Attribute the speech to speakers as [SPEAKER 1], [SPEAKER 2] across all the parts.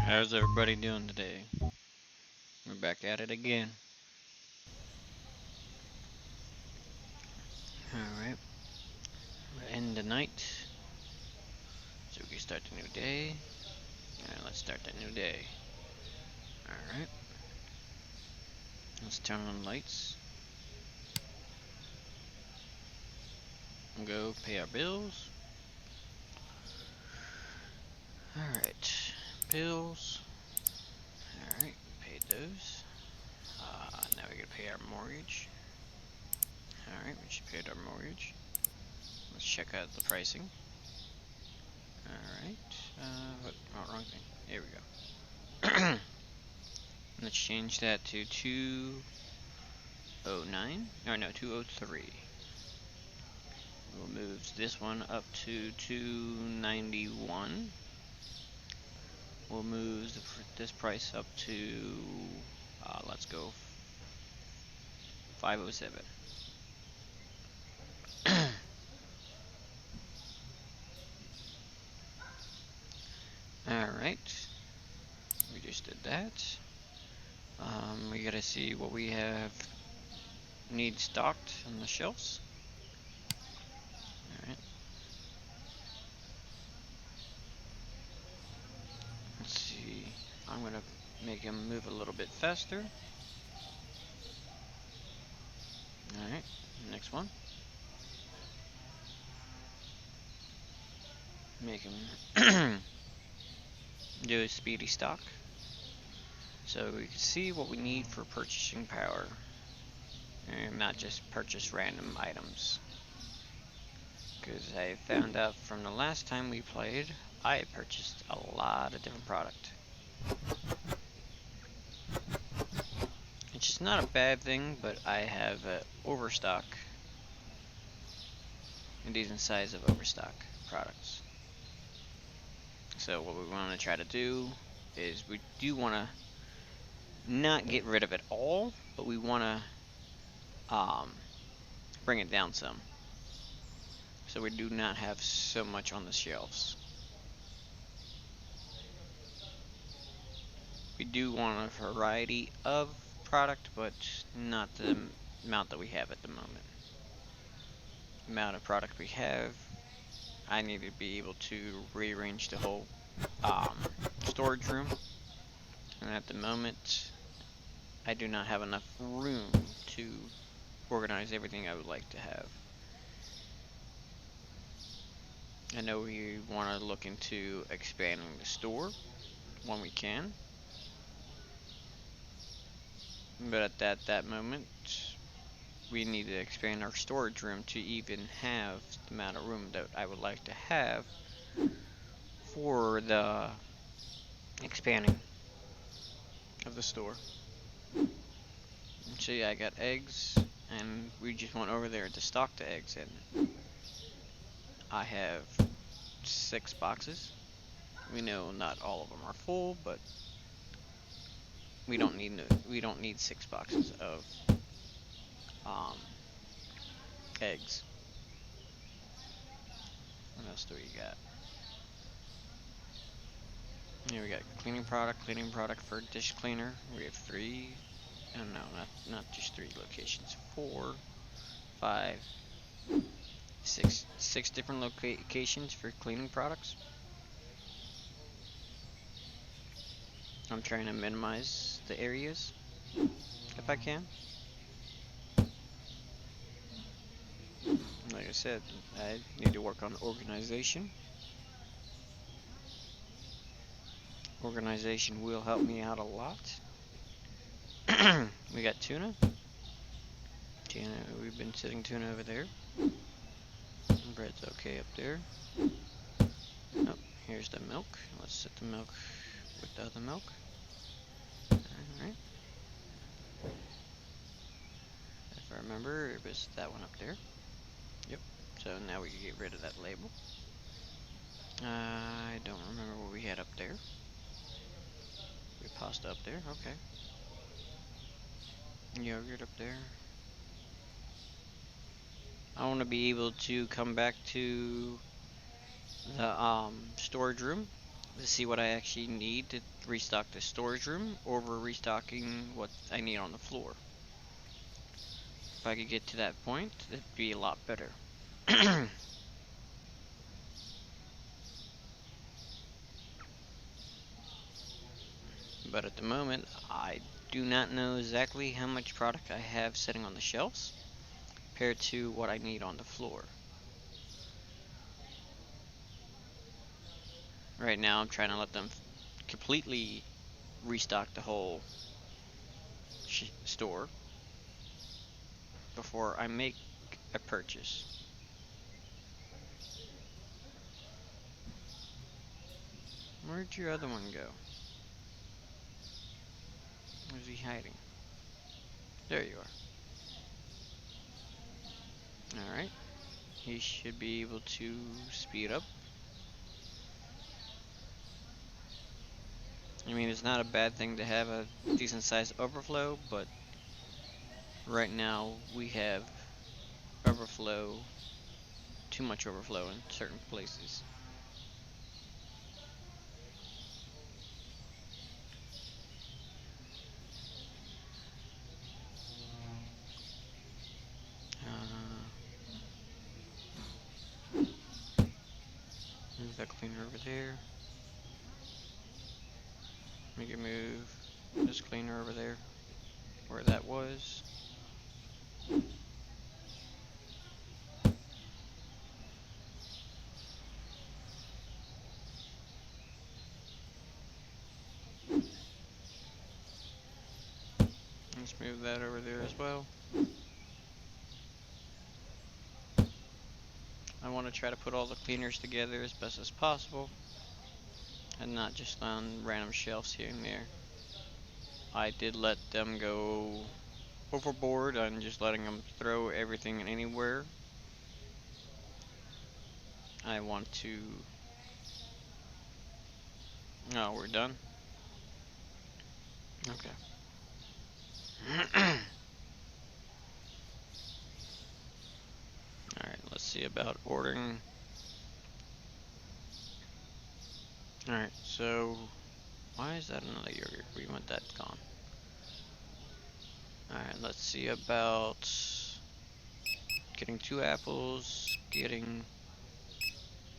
[SPEAKER 1] How's everybody doing today? We're back at it again. Alright, we're in the night, so we can start the new day. Alright, let's start that new day. Alright, let's turn on the lights. And go pay our bills. Alright, bills. Alright, paid those. Now we gotta pay our mortgage. Alright, we just paid our mortgage. Let's check out the pricing. Alright, wrong thing. Here we go. Let's change that to 209. Or no, 203. We'll move this one up to 291. We'll move this price up to, let's go 507. Alright, we just did that. We gotta see what we have need stocked on the shelves. Alright. Let's see, I'm gonna make him move a little bit faster. Alright, next one. Make him do a speedy stock. So we can see what we need for purchasing power. And not just purchase random items. Because I found out from the last time we played, I purchased a lot of different product. It's just not a bad thing, but I have overstock. A decent size of overstock products. So what we want to try to do is we do want to not get rid of it all, but we want to bring it down some. So we do not have so much on the shelves. We do want a variety of product, but not the amount that we have at the moment. The amount of product we have, I need to be able to rearrange the whole storage room. And at the moment, I do not have enough room to organize everything I would like to have. I know we want to look into expanding the store when we can. But at that moment, we need to expand our storage room to even have the amount of room that I would like to have for the expanding of the store. See, I got eggs, and we just went over there to stock the eggs, and I have 6 boxes. We know not all of them are full, but we don't need 6 boxes of eggs. What else do we got? Here we got cleaning product for dish cleaner. We have 3. Oh no, not just 3 locations. 4, 5, 6 different locations for cleaning products. I'm trying to minimize the areas if I can. Like I said, I need to work on organization. Organization will help me out a lot. We got tuna. We've been sitting tuna over there. Bread's okay up there. Oh, here's the milk. Let's set the milk with the other milk. Alright. If I remember, it was that one up there. Yep. So now we can get rid of that label. I don't remember what we had up there. We had pasta up there. Okay. Yogurt up there. I want to be able to come back to the storage room to see what I actually need to restock the storage room over restocking what I need on the floor. If I could get to that point, it'd be a lot better. But at the moment, I do not know exactly how much product I have sitting on the shelves compared to what I need on the floor. Right now, I'm trying to let them completely restock the whole store before I make a purchase. Where'd your other one go? Where's he hiding? There you are. Alright. He should be able to speed up. I mean, it's not a bad thing to have a decent sized overflow, but right now we have overflow, too much overflow in certain places. Move that cleaner over there. Make it move this cleaner over there, where that was. Let's move that over there as well. I want to try to put all the cleaners together as best as possible, and not just on random shelves here and there. I did let them go overboard on just letting them throw everything anywhere. I want to... Oh, we're done? Okay. Alright, let's see about ordering. Alright, so... Why is that another yogurt? We want that gone. Alright, let's see about getting 2 apples, getting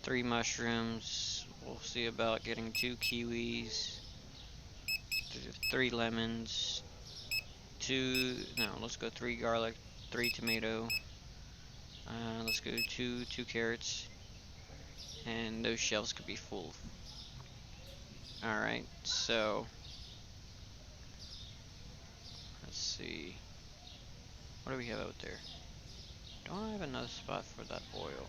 [SPEAKER 1] 3 mushrooms. We'll see about getting 2 kiwis, 3 lemons, let's go 3 garlic, 3 tomato. Let's go 2 carrots, and those shelves could be full. Alright, so let's see. What do we have out there? Don't I have another spot for that oil?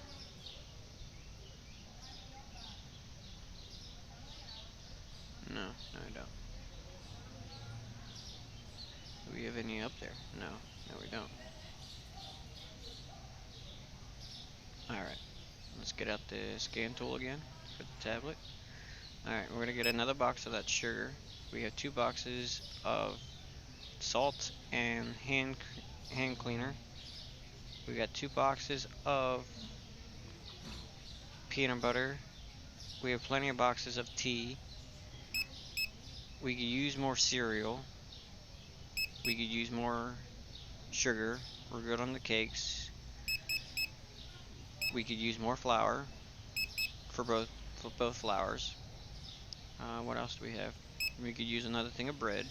[SPEAKER 1] No, I don't. Do we have any up there? No, we don't. Alright, let's get out the scan tool again for the tablet. Alright, we're gonna get another box of that sugar. We have 2 boxes of salt and hand cleaner. We got 2 boxes of peanut butter. We have plenty of boxes of tea. We could use more cereal. We could use more sugar. We're good on the cakes. We could use more flour for both flours. What else do we have? We could use another thing of bread.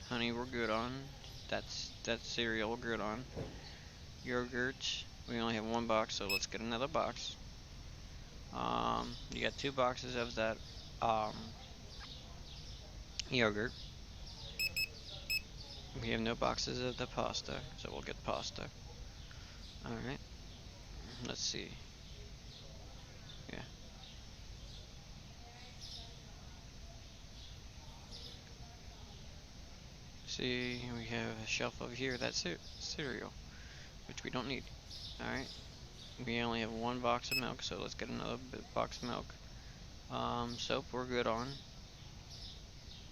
[SPEAKER 1] Honey, we're good on. That's cereal, we're good on. Yogurt, we only have 1 box, so let's get another box. You got 2 boxes of that yogurt. We have no boxes of the pasta, so we'll get pasta. Alright. Let's see. Yeah. See, we have a shelf over here, that's cereal, which we don't need. Alright. We only have 1 box of milk, so let's get another box of milk. Soap, we're good on.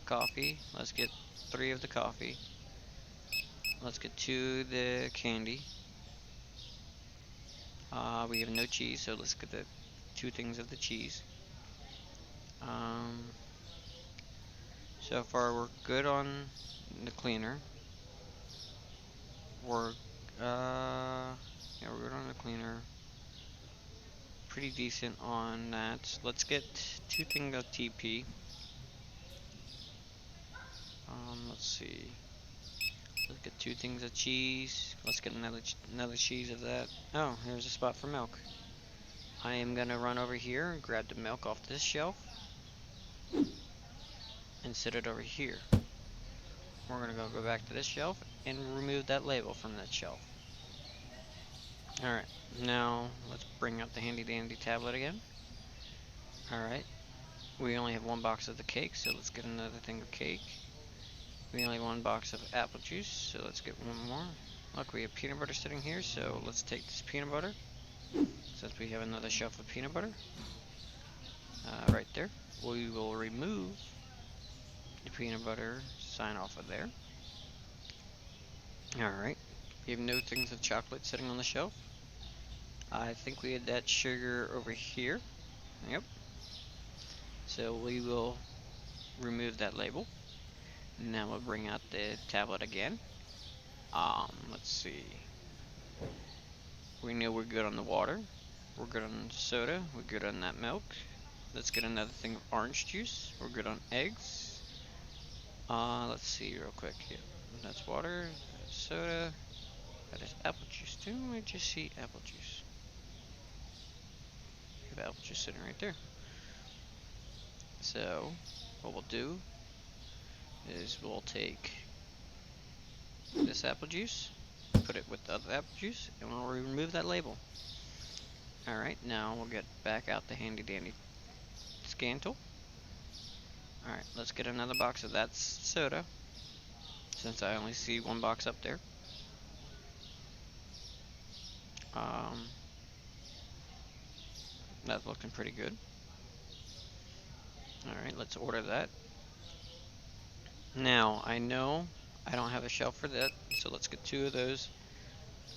[SPEAKER 1] Coffee, let's get 3 of the coffee. Let's get 2 of the candy. We have no cheese, so let's get the 2 things of the cheese. Um, so far we're good on the cleaner. We're yeah, we're good on the cleaner. Pretty decent on that. Let's get 2 things of TP. Let's see. Let's get 2 things of cheese. Let's get another cheese of that. Oh, here's a spot for milk. I am gonna run over here and grab the milk off this shelf and set it over here. We're gonna go back to this shelf and remove that label from that shelf. Alright, now let's bring out the handy dandy tablet again. Alright, we only have 1 box of the cake, so let's get another thing of cake. We only have 1 box of apple juice, so let's get 1 more. Look, we have peanut butter sitting here, so let's take this peanut butter, since we have another shelf of peanut butter. Right there. We will remove the peanut butter sign off of there. Alright, we have no things of chocolate sitting on the shelf. I think we had that sugar over here. Yep. So we will remove that label. Now we'll bring out the tablet again. Let's see. We know we're good on the water. We're good on the soda. We're good on that milk. Let's get another thing of orange juice. We're good on eggs. Let's see real quick. Yeah, that's water. That's soda. That is apple juice too. I just see apple juice. We have apple juice sitting right there. So what we'll do is we'll take this apple juice, put it with the other apple juice, and we'll remove that label. Alright, now we'll get back out the handy dandy scan tool. Alright, let's get another box of that soda, since I only see 1 box up there. That's looking pretty good. Alright, let's order that. Now, I know I don't have a shelf for that, so let's get 2 of those.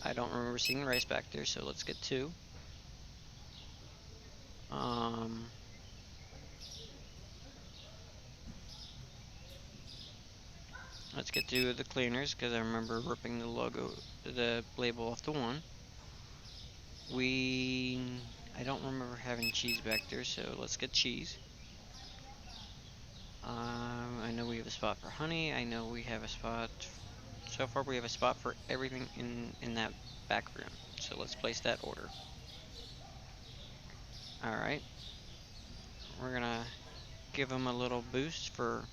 [SPEAKER 1] I don't remember seeing rice back there, so let's get 2. Let's get 2 of the cleaners, because I remember ripping the label off the one. I don't remember having cheese back there, so let's get cheese. I know we have a spot for honey. I know we have a spot. So far, we have a spot for everything in that back room. So let's place that order. Alright. We're gonna give them a little boost for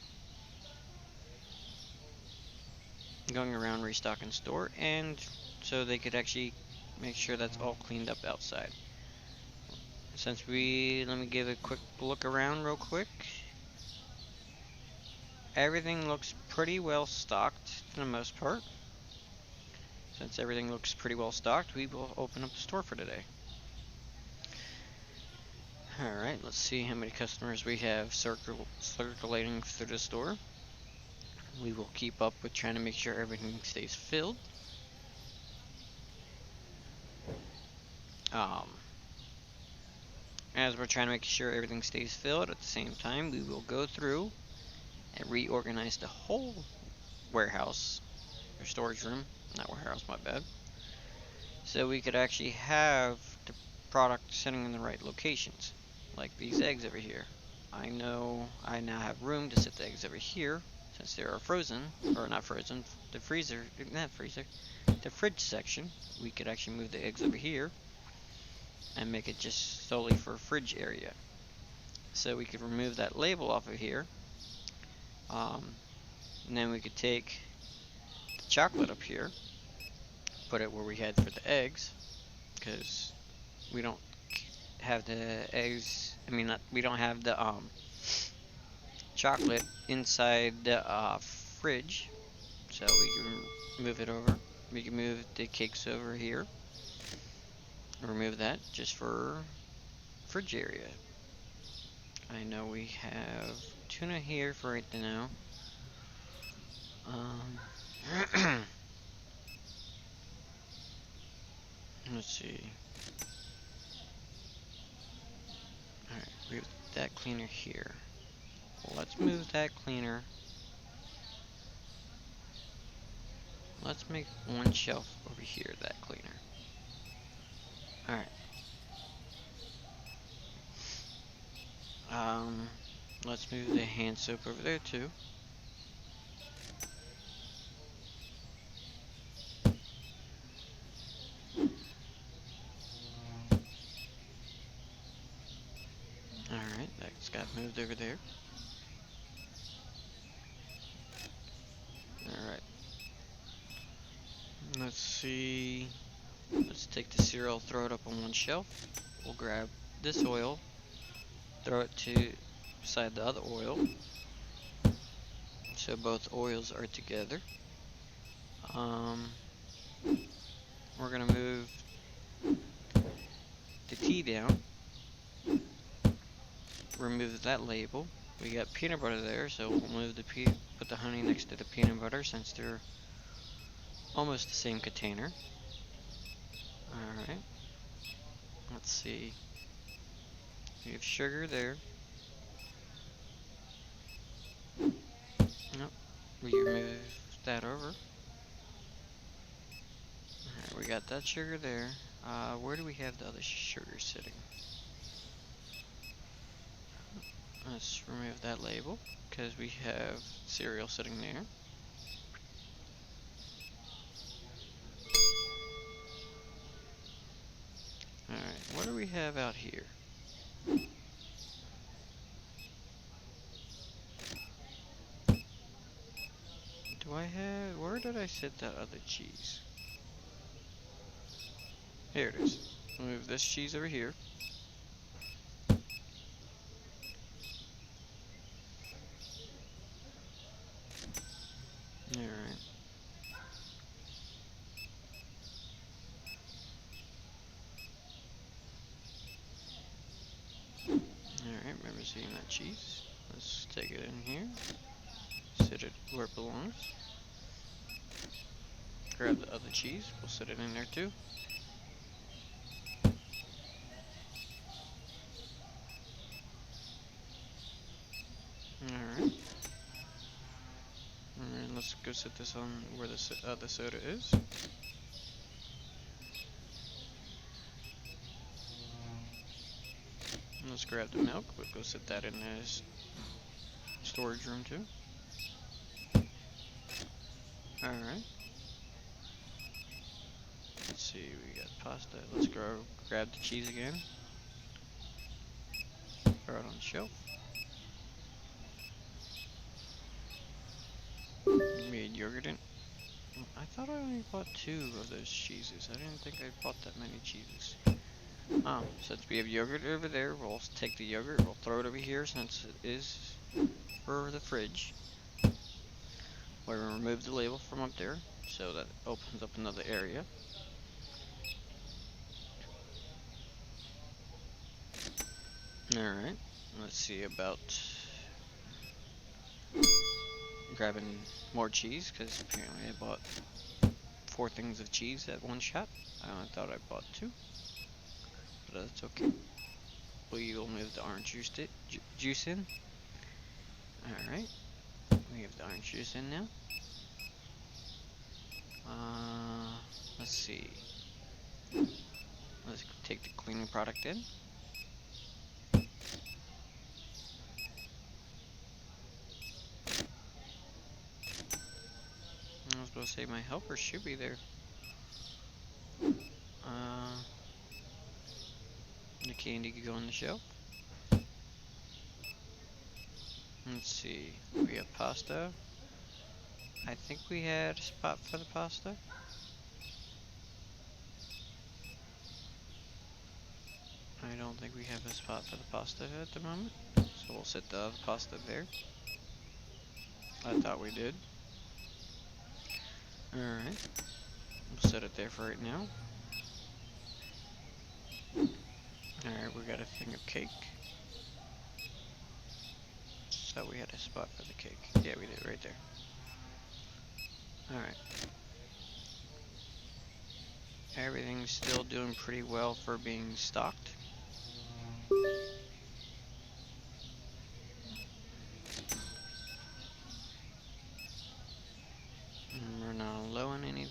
[SPEAKER 1] going around restocking store, and so they could actually make sure that's all cleaned up outside. Let me give a quick look around real quick. Everything looks pretty well stocked for the most part. Since everything looks pretty well stocked, we will open up the store for today. Alright, let's see how many customers we have circulating through the store. We will keep up with trying to make sure everything stays filled. As we're trying to make sure everything stays filled, at the same time, we will go through and reorganize the whole warehouse, or storage room, not warehouse, my bad. So we could actually have the product sitting in the right locations, like these eggs over here. I know I now have room to sit the eggs over here, since they are frozen, or not frozen, the fridge section. We could actually move the eggs over here and make it just solely for fridge area. So we could remove that label off of here, and then we could take the chocolate up here, put it where we had for the eggs, because we don't have the eggs, we don't have the chocolate inside the fridge, so we can move it over. We can move the cakes over here, remove that just for fridge area. I know we have tuna here for right now. Let's see. Alright, we have that cleaner here. Let's move that cleaner. Let's make one shelf over here that cleaner. Alright. Let's move the hand soap over there too. Alright, that's got moved over there. Alright. Let's see. Let's take the cereal, throw it up on one shelf. We'll grab this oil, throw it to beside the other oil, so both oils are together. We're gonna move the tea down, remove that label. We got peanut butter there, so we'll move put the honey next to the peanut butter since they're almost the same container. Alright. Let's see. We have sugar there. Nope. We remove that over. Alright, we got that sugar there. Where do we have the other sugar sitting? Let's remove that label, because we have cereal sitting there. Alright, what do we have out here? Where did I set that other cheese? Here it is. Move this cheese over here. Alright. Alright, remember seeing that cheese. Let's take it in here. Sit it where it belongs. Grab the other cheese. We'll sit it in there too. Alright. And let's go sit this on where the soda is. Let's grab the milk. We'll go sit that in the storage room too. Alright. Let's see, we got pasta. Let's go grab the cheese again. Throw it on the shelf. Made yogurt in. I thought I only bought 2 of those cheeses. I didn't think I bought that many cheeses. Since we have yogurt over there, we'll take the yogurt, we'll throw it over here since it is for the fridge. We'll remove the label from up there so that opens up another area. Alright, let's see about grabbing more cheese, because apparently I bought 4 things of cheese at one shot. I thought I bought 2, but that's okay. We will move the orange juice in. Alright, we have the orange juice in now. Let's see. Let's take the cleaning product in. I was supposed to say my helper should be there. The candy could go on the shelf. Let's see. We have pasta. I think we had a spot for the pasta. I don't think we have a spot for the pasta at the moment. So we'll set the pasta there. I thought we did. Alright. We'll set it there for right now. Alright, we got a thing of cake. So we had a spot for the cake. Yeah, we did right there. Alright. Everything's still doing pretty well for being stocked.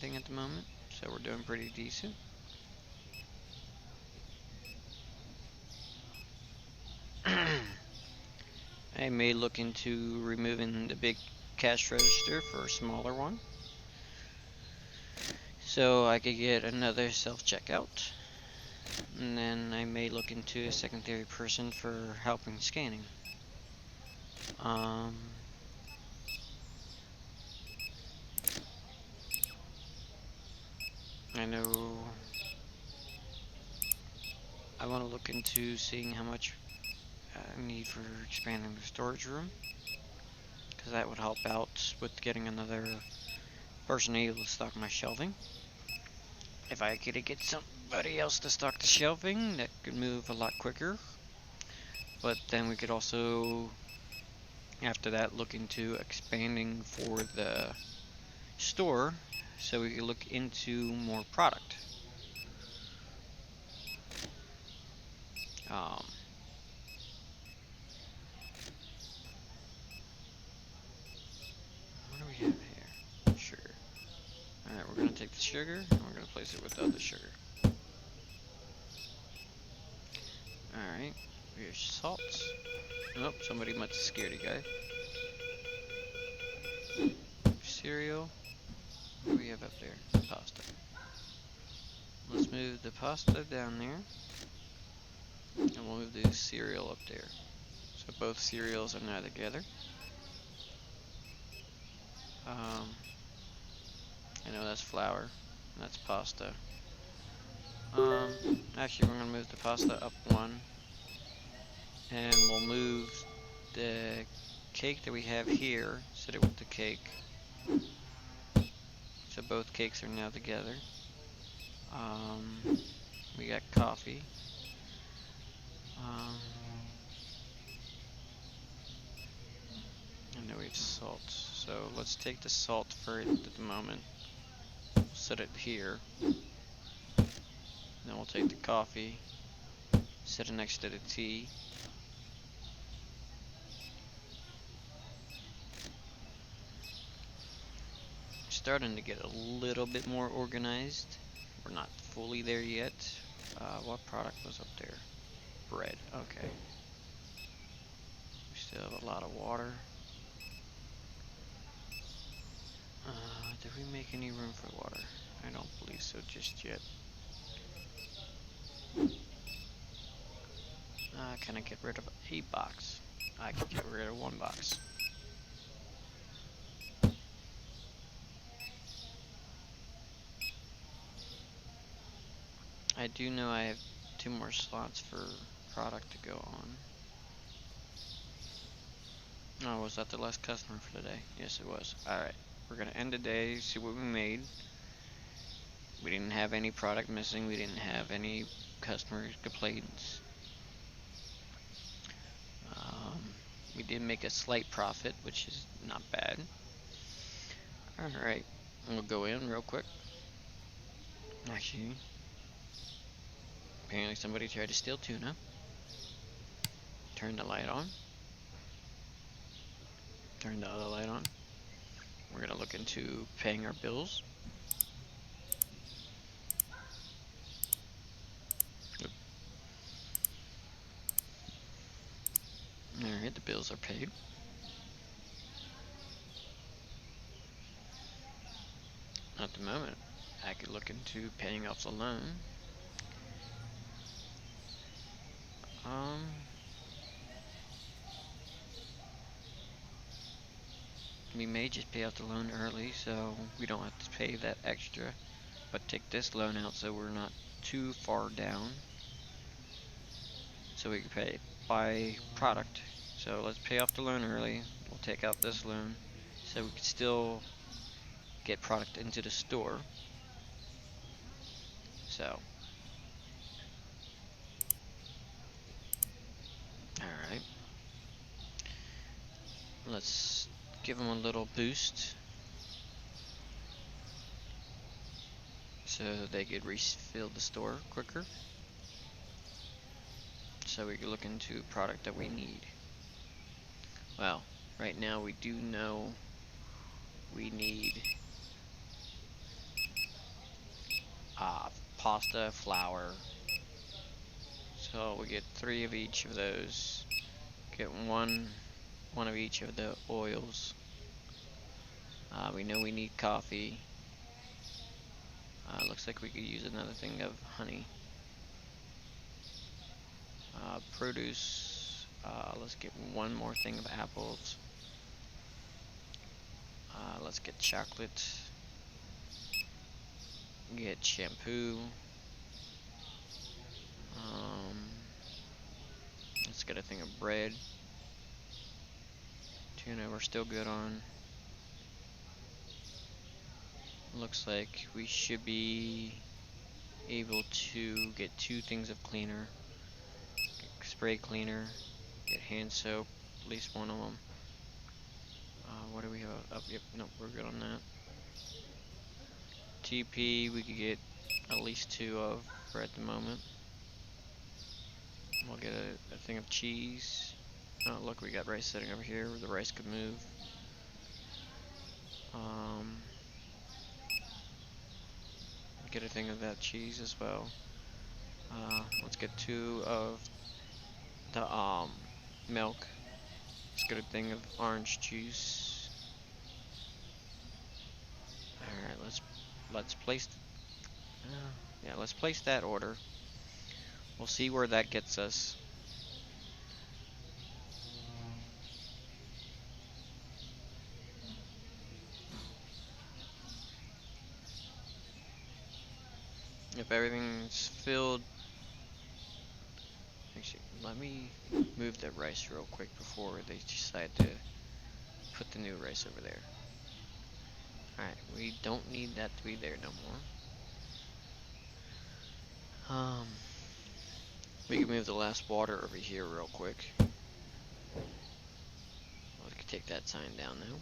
[SPEAKER 1] anything at the moment, so we're doing pretty decent. I may look into removing the big cash register for a smaller one, so I could get another self-checkout. And then I may look into a secondary person for helping scanning. I know I want to look into seeing how much I need for expanding the storage room, because that would help out with getting another person able to stock my shelving. If I could get somebody else to stock the shelving, that could move a lot quicker. But then we could also, after that, look into expanding for the store, so we could look into more product. What do we have here? Sugar. Alright, we're going to take the sugar, and we're going to place it with the other sugar. Alright, here's salt. Oh, somebody must have scared a guy. Cereal. What do we have up there? Pasta. Let's move the pasta down there. And we'll move the cereal up there. So both cereals are now together. I know that's flour. And that's pasta. Actually, we're going to move the pasta up one. And we'll move the cake that we have here. Set it with the cake. So both cakes are now together. We got coffee. And now we have salt. So let's take the salt for it at the moment. We'll set it here. Then we'll take the coffee, set it next to the tea. Starting to get a little bit more organized. We're not fully there yet. What product was up there? Bread. Okay. We still have a lot of water. Did we make any room for water? I don't believe so just yet. Can I get rid of a box? I can get rid of one box. I do know I have 2 more slots for product to go on. Oh, was that the last customer for today? Yes, it was. Alright, we're gonna end the day, see what we made. We didn't have any product missing, we didn't have any customer complaints. We did make a slight profit, which is not bad. Alright, we'll go in real quick. Actually, apparently somebody tried to steal tuna. Turn the light on. Turn the other light on. We're gonna look into paying our bills. Alright, the bills are paid. At the moment, I could look into paying off the loan. We may just pay off the loan early, so we don't have to pay that extra, but take this loan out so we're not too far down, so we can buy product. So let's pay off the loan early. We'll take out this loan so we can still get product into the store. So, alright, let's give them a little boost so they could refill the store quicker, so we can look into product that we need. Well, right now we do know we need pasta, flour. So we get 3 of each of those. Get one of each of the oils. We know we need coffee. Looks like we could use another thing of honey. Produce. Let's get one more thing of apples. Let's get chocolate. Get shampoo. Let's get a thing of bread. Tuna we're still good on. Looks like we should be able to get 2 things of cleaner. Get spray cleaner. Get hand soap. At least one of them. What do we have up? Yep, nope, we're good on that. TP we could get at least 2 of for at the moment. We'll get a thing of cheese. Oh look, we got rice sitting over here where the rice could move. Get a thing of that cheese as well. Let's get 2 of the milk. Let's get a thing of orange juice. Alright, let's place let's place that order. We'll see where that gets us. If everything's filled, actually, let me move the rice real quick before they decide to put the new rice over there. Alright, we don't need that to be there no more. We can move the last water over here real quick. We can take that sign down now.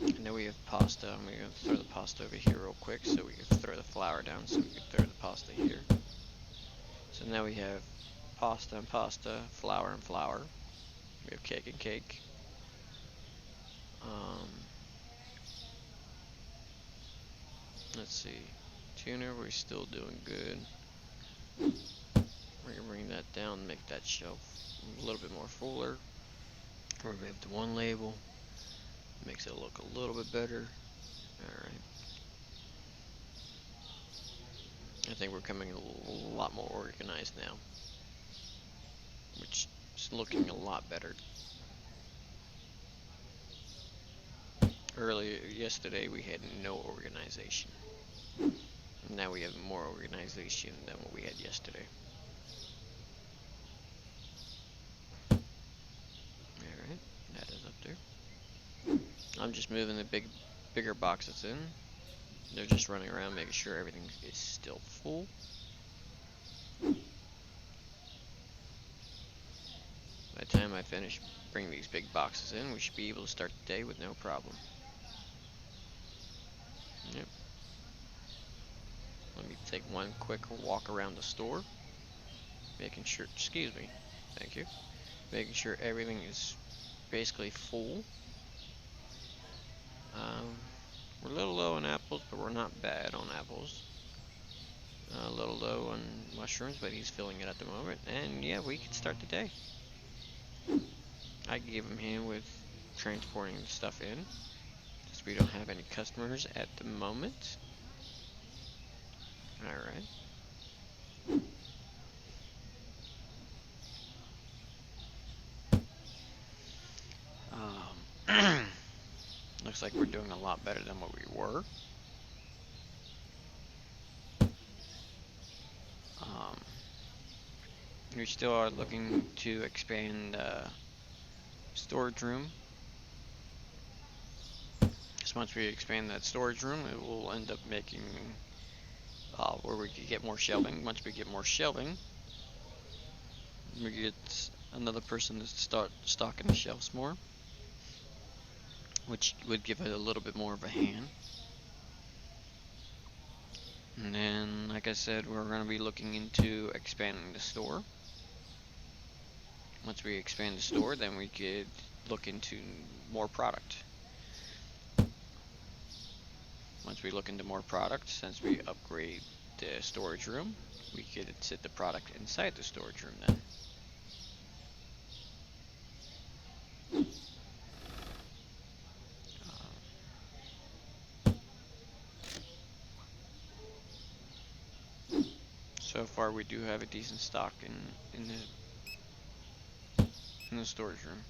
[SPEAKER 1] I know we have pasta. I'm going to throw the pasta over here real quick so we can throw the flour down so we can throw the pasta here. So now we have pasta and pasta, flour and flour. We have cake and cake. Let's see. Tuna, we're still doing good. We're going to bring that down, make that shelf a little bit more fuller. Remove the one label. Makes it look a little bit better. Alright. I think we're coming a lot more organized now. Which is looking a lot better. Yesterday we had no organization. Now we have more organization than what we had yesterday. Alright, that is up there. I'm just moving the bigger boxes in. They're just running around making sure everything is still full. By the time I finish bringing these big boxes in, we should be able to start the day with no problem. Yep. Let me take one quick walk around the store. Making sure, excuse me, thank you. Making sure everything is basically full. We're a little low on apples, but we're not bad on apples. A little low on mushrooms, but he's filling it at the moment. And yeah, we can start the day. I can give him a hand with transporting the stuff in, since we don't have any customers at the moment. Alright. Looks like we're doing a lot better than what we were. We still are looking to expand storage room. So once we expand that storage room, it will end up making where we could get more shelving. Once we get more shelving, we get another person to start stocking the shelves more, which would give it a little bit more of a hand. And then, like I said, we're going to be looking into expanding the store. Once we expand the store, then we could look into more product. Once we look into more products, since we upgrade the storage room, we could set the product inside the storage room then. So far, we do have a decent stock in the storage room.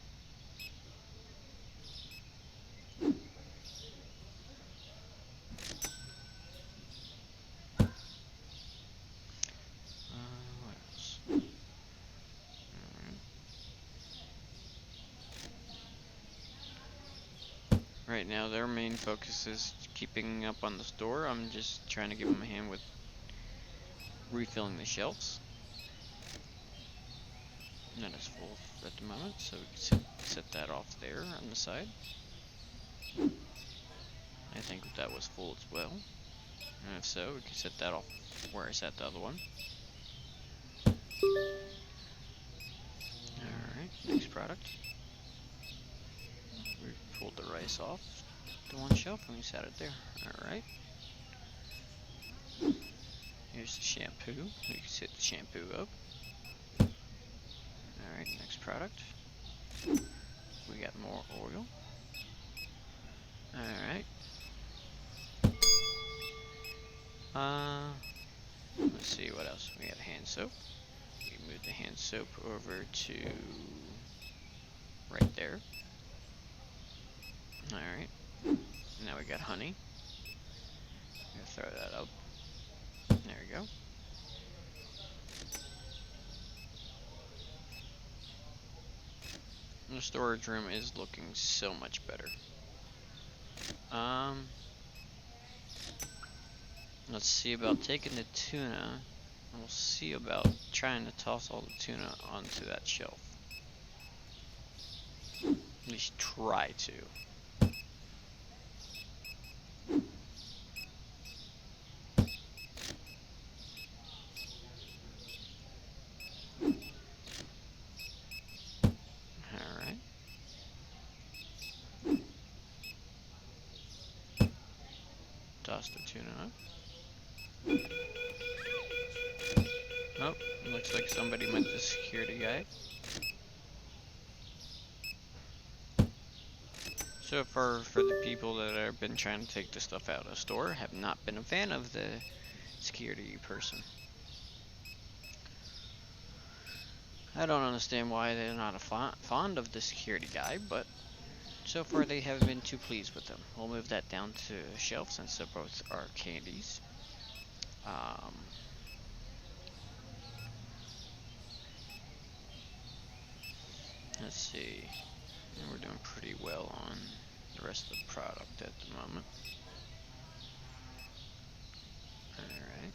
[SPEAKER 1] What else? Right now, their main focus is keeping up on the store. I'm just trying to give them a hand with refilling the shelves. That is full at the moment, so we can set that off there on the side. I think that was full as well. And if so, we can set that off where I set the other one. Alright, next product. We pulled the rice off the one shelf and we set it there. Alright. Here's the shampoo. We can set the shampoo up. Alright, next product. We got more oil. Alright. Let's see what else. We got hand soap. We move the hand soap over to right there. Alright. Now we got honey. I'm gonna throw that up. There we go. The storage room is looking so much better. Let's see about taking the tuna. We'll see about trying to toss all the tuna onto that shelf. At least try to. Alright. Toss the tuna up. Oh, looks like somebody met the security guy. So far, for the people that have been trying to take the stuff out of the store, have not been a fan of the security person. I don't understand why they're not fond of the security guy, but so far they haven't been too pleased with them. We'll move that down to the shelf since they both are candies. Let's see. We're doing pretty well on the rest of the product at the moment. Alright.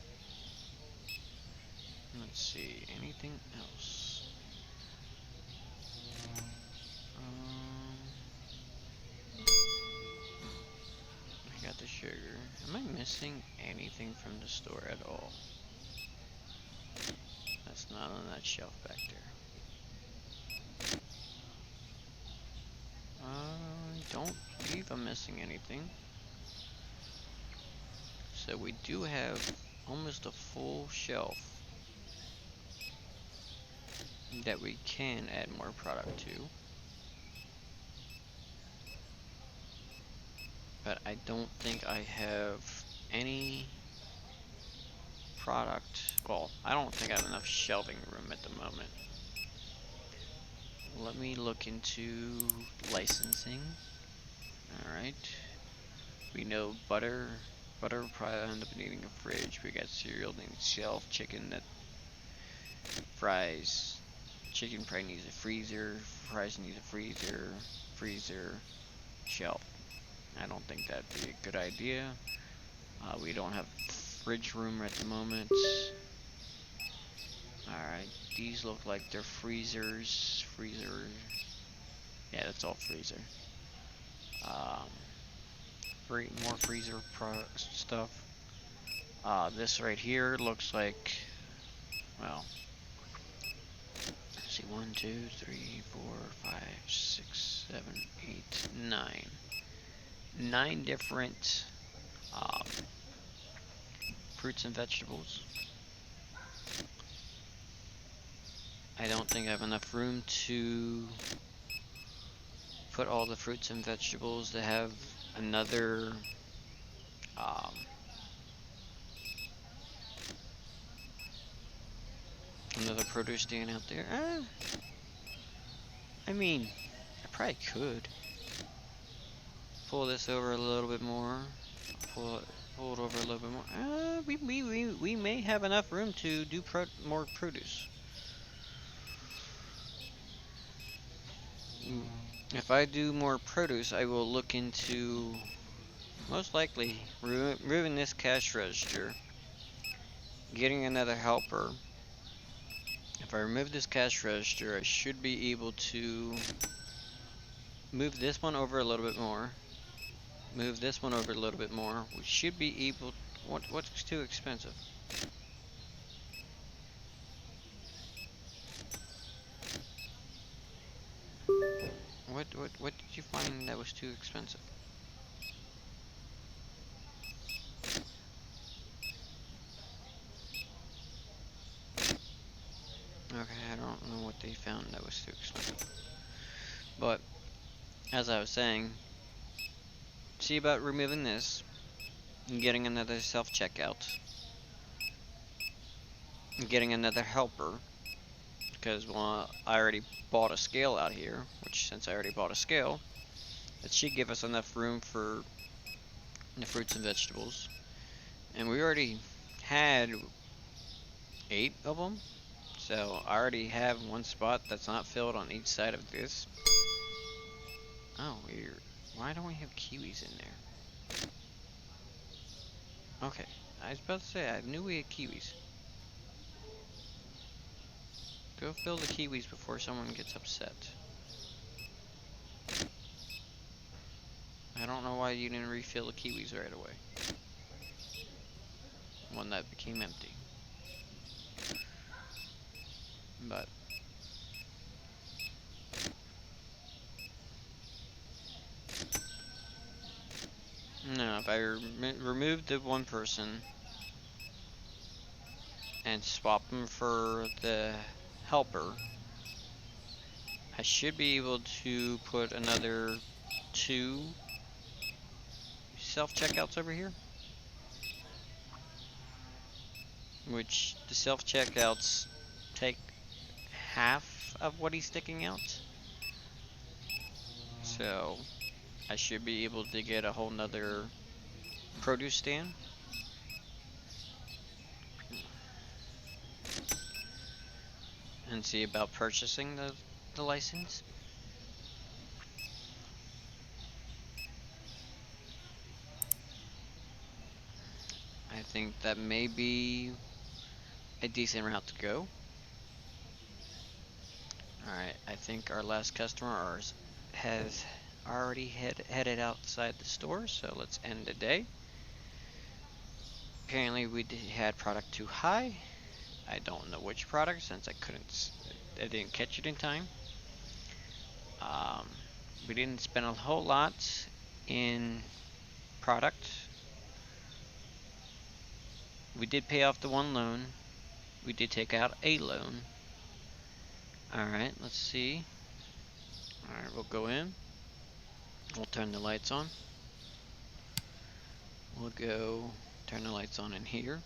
[SPEAKER 1] Let's see. Anything else? I got the sugar. Am I missing anything from the store at all? That's not on that shelf back there. I don't believe I'm missing anything. So we do have almost a full shelf that we can add more product to. But I don't think I have any product. Well, I don't think I have enough shelving room at the moment. Let me look into licensing. Alright. We know butter probably end up needing a fridge. We got cereal needs shelf, chicken that fries. Chicken probably needs a freezer, fries needs a freezer, shelf. I don't think that'd be a good idea. We don't have fridge room at the moment. Alright, these look like they're freezers. Yeah, that's all freezer. More freezer stuff. This right here looks like, well, let's see, 1, 2, 3, 4, 5, 6, 7, 8, 9. 9 different um, fruits and vegetables. I don't think I have enough room to put all the fruits and vegetables to have another um, another produce stand out there. I mean, I probably could pull this over a little bit more. Pull it over a little bit more. We may have enough room to do more produce. If I do more produce, I will look into most likely removing this cash register, getting another helper. If I remove this cash register, I should be able to move this one over a little bit more. Move this one over a little bit more. We should be able. What's too expensive? What did you find that was too expensive? Okay, I don't know what they found that was too expensive. But as I was saying, see about removing this and getting another self-checkout. And getting another helper. Because, well, I already bought a scale out here. Which, since I already bought a scale, it should give us enough room for the fruits and vegetables. And we already had 8 of them. So I already have one spot that's not filled on each side of this. Oh, weird. Why don't we have kiwis in there? Okay, I was about to say, I knew we had kiwis. Go fill the kiwis before someone gets upset. I don't know why you didn't refill the kiwis right away. One that became empty. But no, if I removed the one person and swap them for the helper, I should be able to put another 2 self-checkouts over here. Which the self-checkouts take half of what he's sticking out. So I should be able to get a whole nother produce stand. And see about purchasing the license. I think that may be a decent route to go. Alright, I think our last customer has already headed outside the store, so let's end the day. Apparently we had product too high. I don't know which product since I didn't catch it in time. We didn't spend a whole lot in product. We did pay off the one loan. We did take out a loan. Alright, let's see. Alright, we'll go in. We'll turn the lights on. We'll go turn the lights on in here.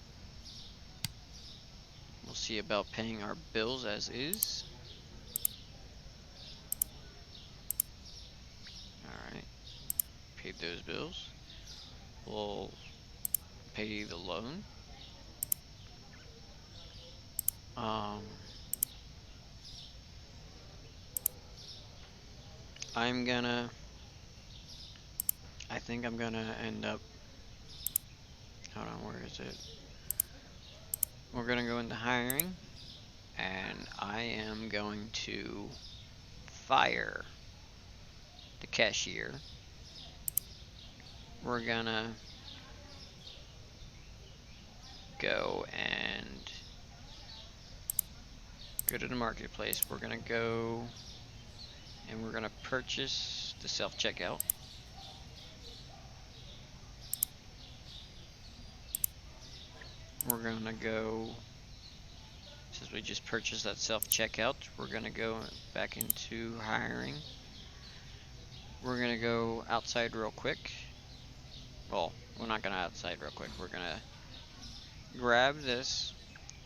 [SPEAKER 1] We'll see about paying our bills as is. Alright, paid those bills. We'll pay the loan. I think I'm gonna end up, hold on, where is it? We're gonna go into hiring, and I am going to fire the cashier. We're gonna go to the marketplace. We're gonna go and we're gonna purchase the self-checkout. we're gonna go, since we just purchased that self-checkout, we're gonna go back into hiring. We're gonna go outside real quick. Well, we're not gonna outside real quick. We're gonna grab this.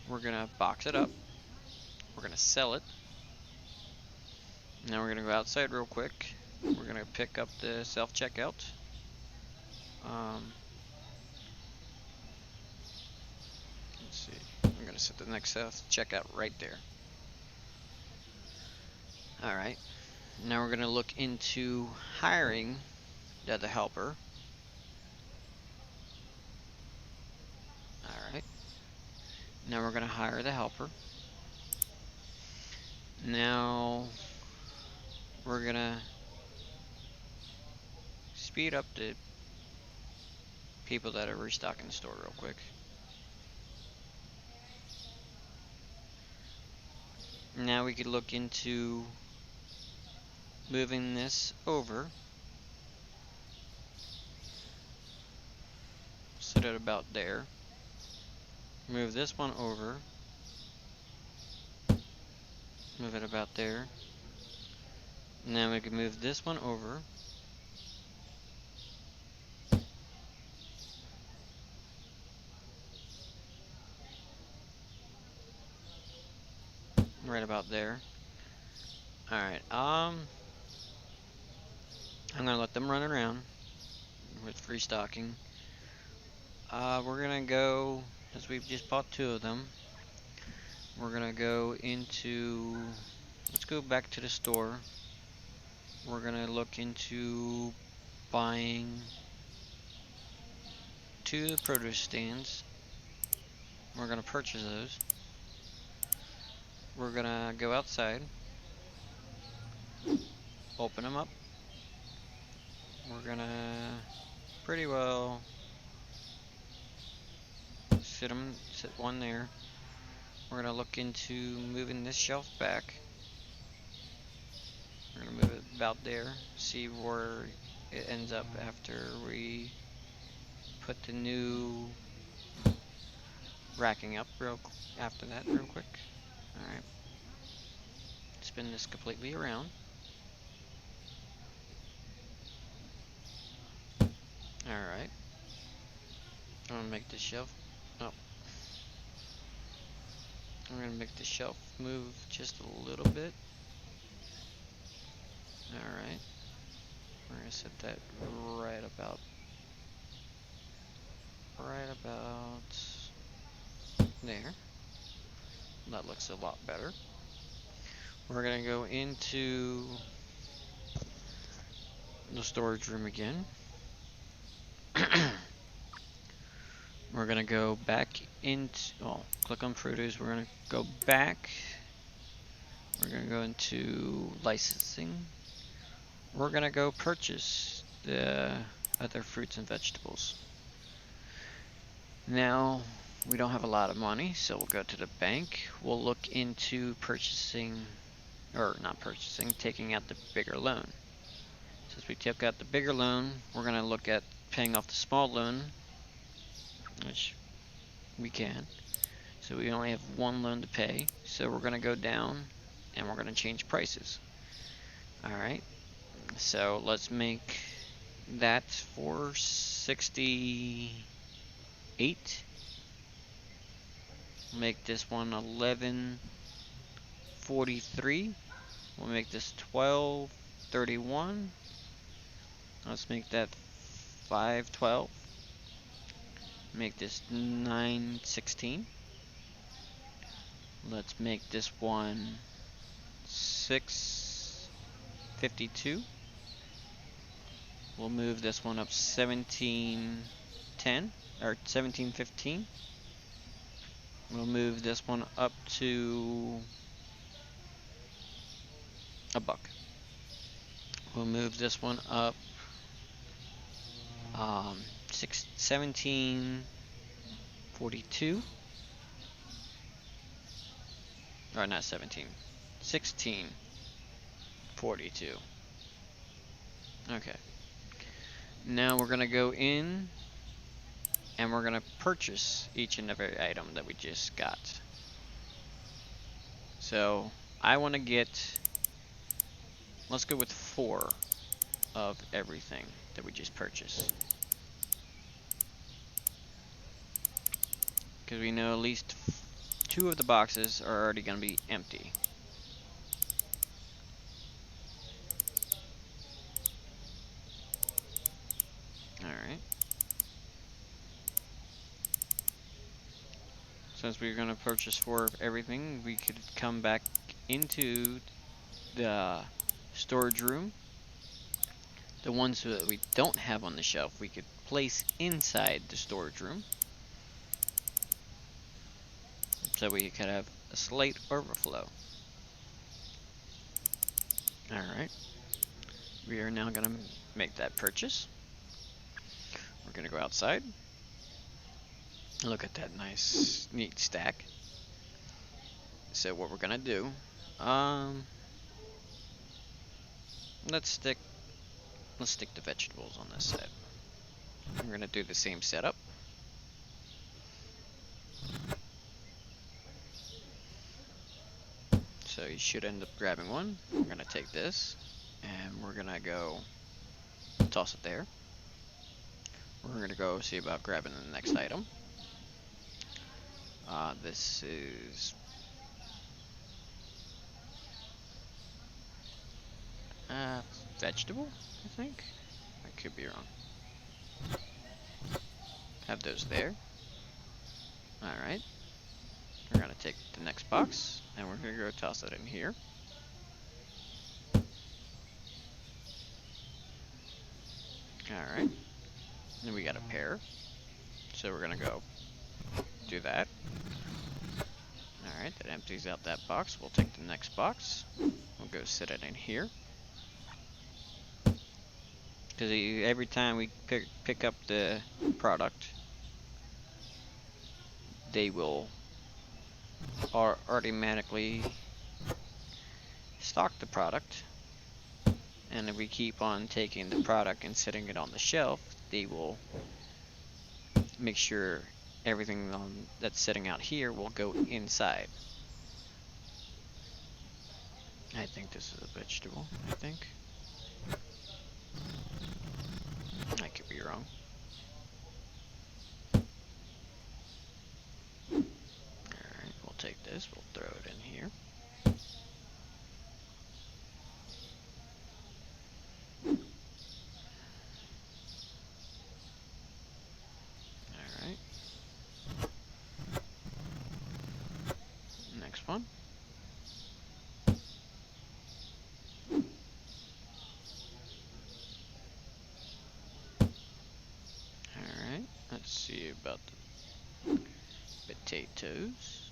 [SPEAKER 1] We're gonna box it up. We're gonna sell it. Now we're gonna go outside real quick. We're gonna pick up the self-checkout. Let's see. I'm gonna set the next self-checkout right there. Alright. Now we're gonna look into hiring the helper. Alright. Now we're gonna hire the helper. Now we're gonna speed up the people that are restocking the store real quick. Now we could look into moving this over. Set it about there. Move this one over. Move it about there. Now we can move this one over. Right about there. Alright, I'm gonna let them run around with restocking. We're gonna go, as we've just bought 2 of them, we're gonna go into, let's go back to the store. We're gonna look into buying 2 produce stands. We're gonna purchase those. We're gonna go outside, open them up. We're gonna pretty well sit one there. We're gonna look into moving this shelf back. We're gonna move it about there, see where it ends up after we put the new racking up after that real quick. Alright. Spin this completely around. Alright. I'm gonna make the shelf. Oh. I'm gonna make the shelf move just a little bit. Alright. We're gonna set that right about there. That looks a lot better. We're gonna go into the storage room again. We're gonna go back into, click on produce. We're gonna go back. We're gonna go into licensing. We're gonna go purchase the other fruits and vegetables. Now, we don't have a lot of money, so we'll go to the bank. We'll look into purchasing, or not purchasing, taking out the bigger loan. Since we took out the bigger loan, we're gonna look at paying off the small loan, which we can. So we only have 1 loan to pay. So we're gonna go down and we're gonna change prices. Alright. So let's make that for 68. Make this one 1143. We'll make this 1231. Let's make that 512. Make this 916. Let's make this one 652. We'll move this one up 1710 or 1715. We'll move this one up to $1. We'll move this one up 1742. Or not 17. 1642. Okay. Now we're gonna go in and we're gonna purchase each and every item that we just got. So I want to get, let's go with 4 of everything that we just purchased, because we know at least 2 of the boxes are already going to be empty. Alright. Since we're going to purchase 4 of everything, we could come back into the storage room. The ones that we don't have on the shelf, we could place inside the storage room, so we could have a slight overflow. Alright. We are now going to make that purchase. We're going to go outside. Look at that nice, neat stack. So what we're going to do, let's stick the vegetables on this side. We're going to do the same setup. So you should end up grabbing one. We're going to take this, and we're going to go toss it there. We're going to go see about grabbing the next item. This is vegetable, I think. I could be wrong. Have those there. Alright. We're going to take the next box, and we're going to go toss it in here. Alright. Then we got a pear. So we're going to go do that. Alright, that empties out that box. We'll take the next box. We'll go sit it in here. Because every time we pick up the product, they will automatically stock the product. And if we keep on taking the product and setting it on the shelf, they will make sure everything that's sitting out here will go inside. I think this is a vegetable, I think. I could be wrong. Alright, we'll take this, we'll throw it in here. Alright. Next one. Alright, let's see about the potatoes.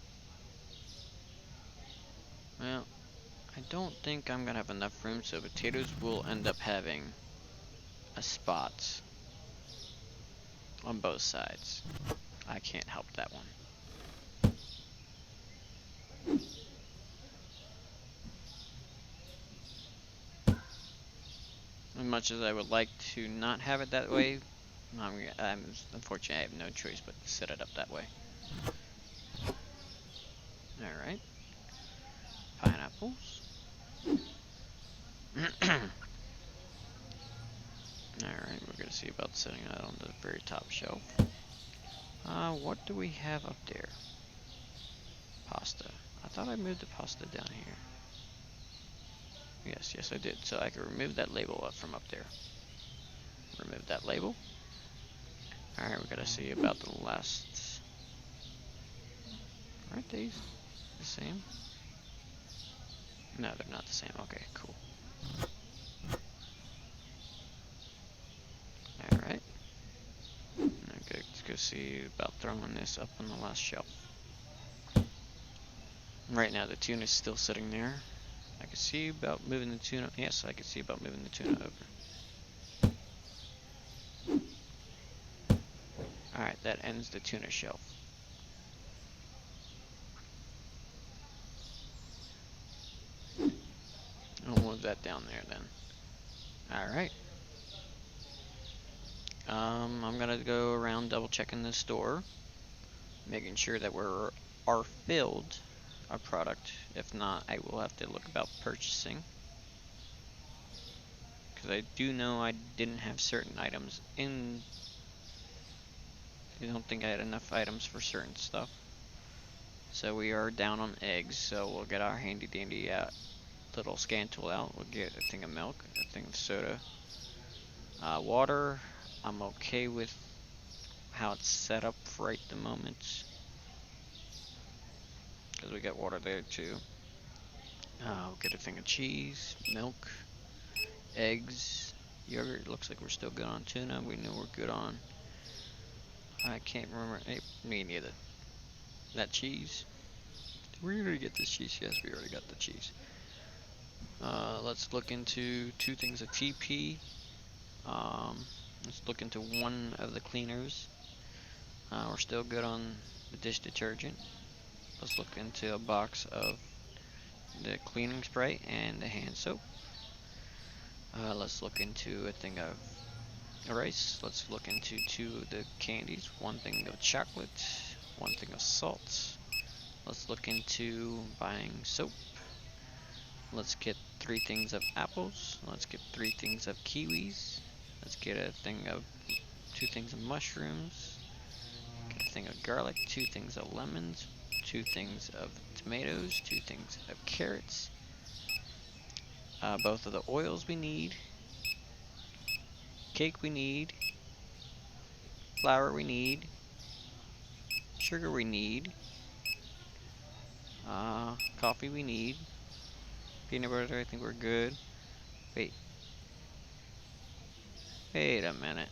[SPEAKER 1] Well, I don't think I'm gonna have enough room, so potatoes will end up having a spot on both sides. I can't help that one. As much as I would like to not have it that way, unfortunately I have no choice but to set it up that way. Alright. Pineapples. Alright, we're gonna see about setting that on the very top shelf. What do we have up there? Pasta. I thought I moved the pasta down here. Yes, I did. So I can remove that label up from up there. Remove that label. Alright, we gotta see about the last. Aren't these the same? No, they're not the same. Okay, cool. Alright. Let's go see about throwing this up on the last shelf. Right now the tuna is still sitting there. I can see about moving the tuna. Yes, I can see about moving the tuna over. Alright, that ends the tuna shelf. I'll move that down there then. Alright. I'm gonna go around double checking the store, making sure that are filled a product. If not, I will have to look about purchasing. Because I do know I didn't have certain items in. I don't think I had enough items for certain stuff. So we are down on eggs, so we'll get our handy dandy little scan tool out. We'll get a thing of milk, a thing of soda. Water, I'm okay with how it's set up right at the moment. Because we got water there too. We'll get a thing of cheese, milk, eggs, yogurt. Looks like we're still good on tuna. We know we're good on. I can't remember. Hey, me neither. That cheese. Did we already get this cheese? Yes, we already got the cheese. Let's look into 2 things of TP. Let's look into 1 of the cleaners. We're still good on the dish detergent. Let's look into a box of the cleaning spray and the hand soap. Let's look into a thing of rice. Let's look into 2 of the candies. 1 thing of chocolate, 1 thing of salt. Let's look into buying soap. Let's get 3 things of apples. Let's get 3 things of kiwis. Let's get a thing of 2 things of mushrooms. Get a thing of garlic, 2 things of lemons, 2 things of tomatoes, 2 things of carrots. Both of the oils we need. Cake we need. Flour we need. Sugar we need. Coffee we need. Peanut butter, I think we're good. Wait a minute.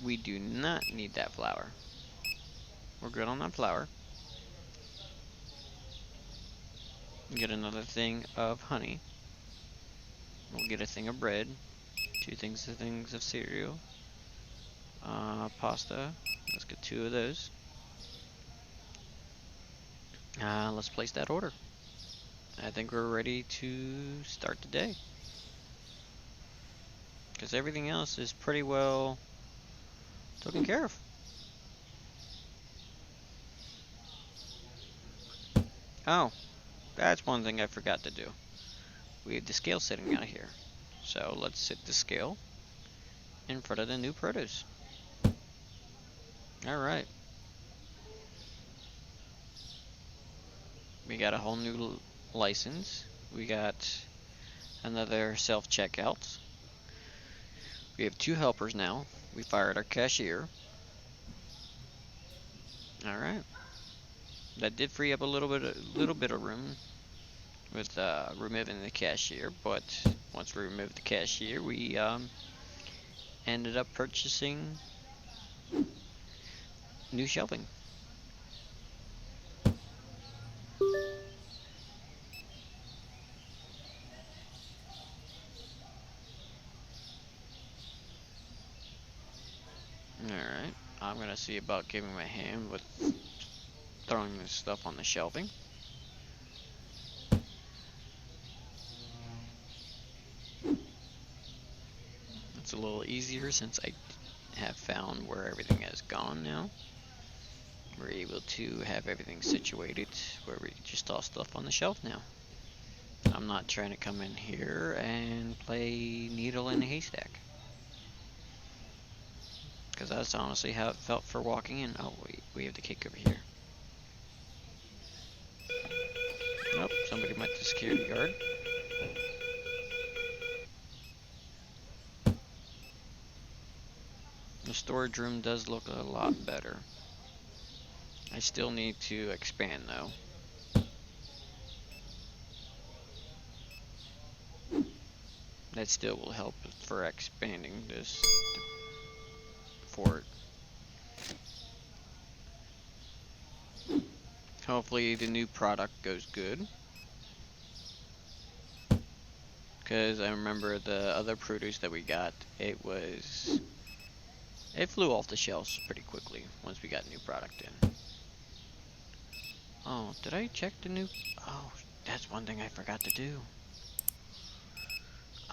[SPEAKER 1] We do not need that flour. We're good on that flour. Get another thing of honey. We'll get a thing of bread. 2 things of cereal. Pasta. Let's get 2 of those. Let's place that order. I think we're ready to start the day. Because everything else is pretty well taken care of. Oh, that's one thing I forgot to do. We have the scale sitting out here. So let's sit the scale in front of the new produce. Alright. We got a whole new license. We got another self-checkout. We have 2 helpers now. We fired our cashier. Alright. That did free up a little bit of room with removing the cashier, but once we removed the cashier, we ended up purchasing new shelving. Alright, I'm gonna see about giving my hand with throwing this stuff on the shelving. It's a little easier since I have found where everything has gone now. We're able to have everything situated where we just toss stuff on the shelf now. I'm not trying to come in here and play needle in a haystack. Because that's honestly how it felt for walking in. Oh wait, we have the cake over here. Nope, somebody might the security guard. The storage room does look a lot better. I still need to expand though. That still will help for expanding this fort. Hopefully the new product goes good. Because I remember the other produce that we got, it flew off the shelves pretty quickly once we got new product in. Oh, did I check the new... Oh, that's one thing I forgot to do.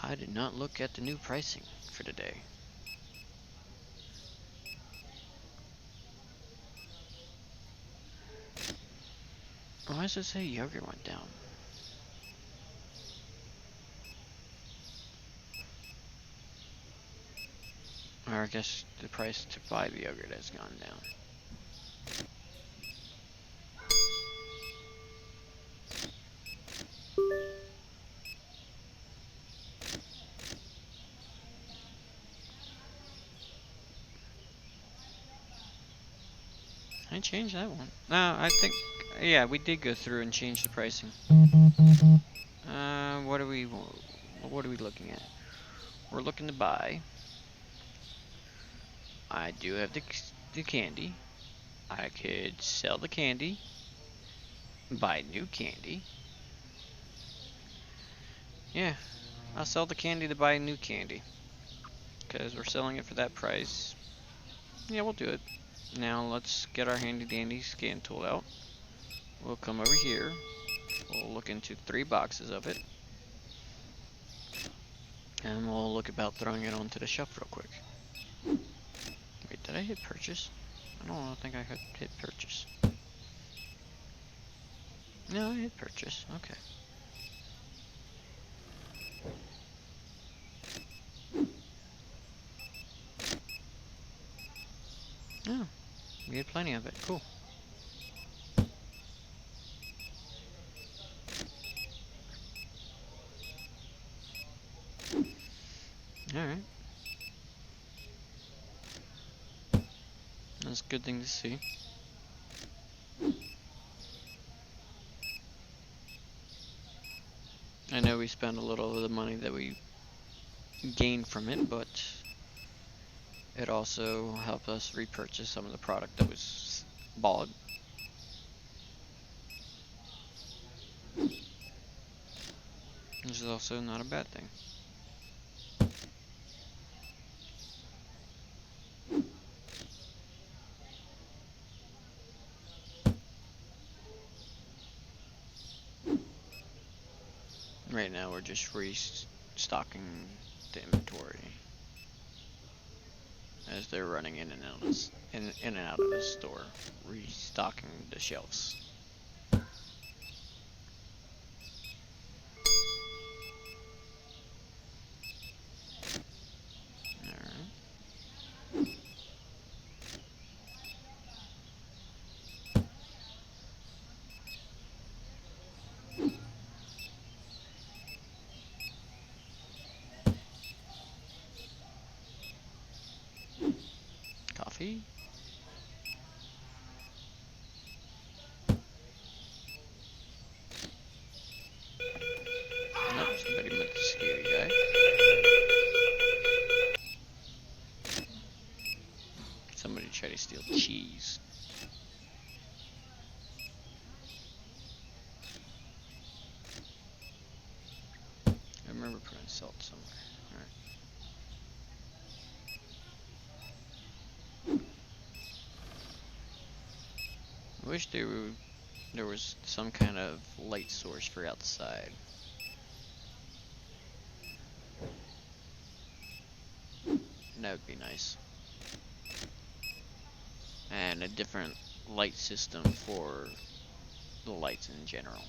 [SPEAKER 1] I did not look at the new pricing for today. Why does it say yogurt went down? Or I guess the price to buy the yogurt has gone down. I changed that one. No, I think, yeah, we did go through and change the pricing. What are we looking at? We're looking to buy. I do have the candy. I could sell the candy, buy new candy. Yeah, I'll sell the candy to buy new candy. Because we're selling it for that price. Yeah, we'll do it. Now let's get our handy dandy scan tool out. We'll come over here. We'll look into 3 boxes of it. And we'll look about throwing it onto the shelf real quick. Wait, did I hit purchase? I don't think I hit purchase. No, I hit purchase. Okay. Oh, we had plenty of it. Cool. Alright. That's a good thing to see. I know we spent a little of the money that we gained from it, but it also helped us repurchase some of the product that was bought. Which is also not a bad thing. Right now we're just restocking the inventory as they're running in and out of in and out of the store, restocking the shelves. Alright. Coffee? Nope, somebody met the scary guy. Somebody tried to steal cheese. I remember putting salt somewhere. Alright. I wish there was some kind of light source for outside. That would be nice. And a different light system for the lights in general.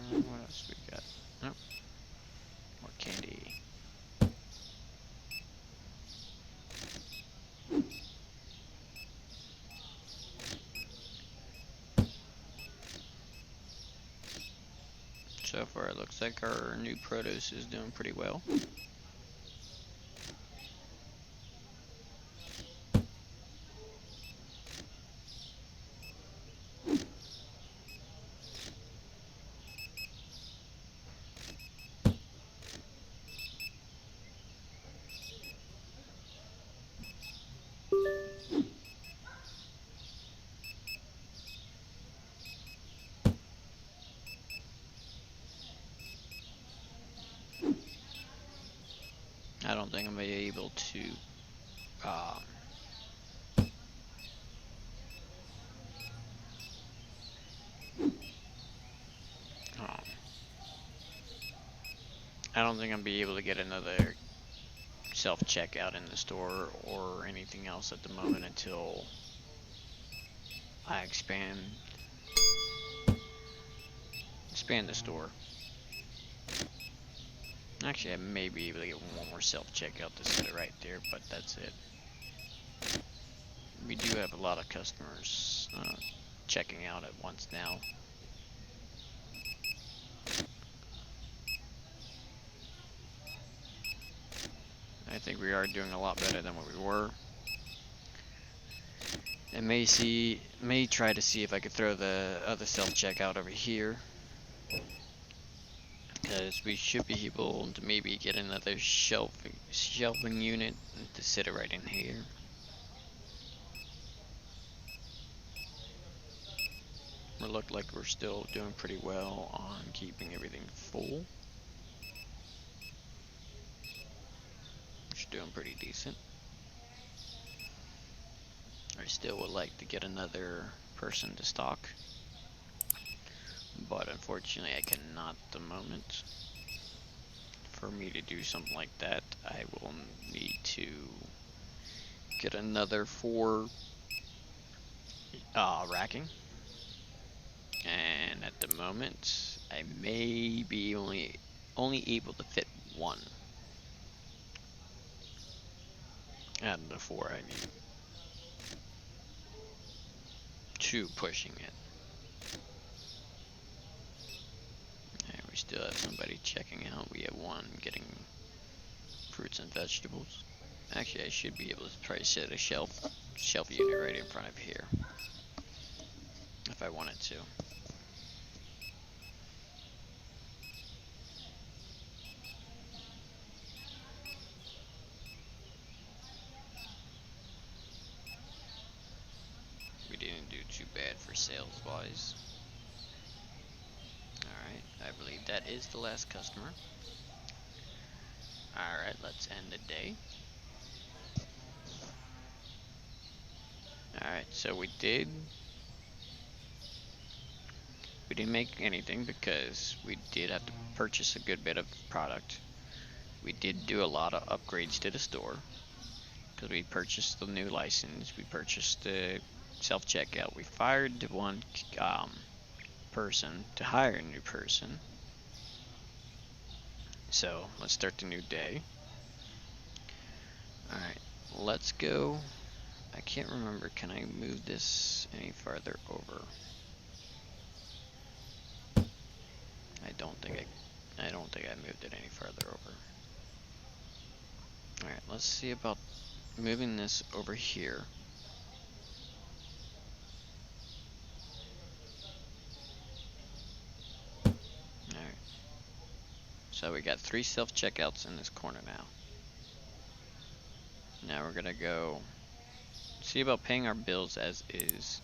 [SPEAKER 1] What else we got? Nope. More candy. So far it looks like our new produce is doing pretty well. I don't think I'm gonna be able to um, um, I don't think I'm gonna be able to get another self-checkout in the store or anything else at the moment until I expand the store. Actually, I may be able to get one more self-checkout to set it right there, but that's it. We do have a lot of customers checking out at once now. I think we are doing a lot better than what we were. I may try to see if I could throw the other self-checkout over here, because we should be able to maybe get another shelving unit to sit it right in here. We look like we're still doing pretty well on keeping everything full. We're doing pretty decent. I still would like to get another person to stock, but unfortunately I cannot at the moment. For me to do something like that, I will need to get another 4 racking, and at the moment I may be only able to fit 1 out of the 4 I need. 2 pushing it. And we still have somebody checking out. We have 1 getting fruits and vegetables. Actually, I should be able to probably set a shelf unit right in front of here if I wanted to. We didn't do too bad for sales wise. Alright, I believe that is the last customer. Alright, let's end the day. Alright, so we didn't make anything because we did have to purchase a good bit of product. We did do a lot of upgrades to the store because we purchased the new license, we purchased the self-checkout, we fired the 1 person to hire a new person. So let's start the new day. Alright, let's go. I can't remember, can I move this any farther over? I don't think I moved it any farther over. Alright, let's see about moving this over here. Alright. So we got 3 self-checkouts in this corner now. Now we're gonna go see about paying our bills as is.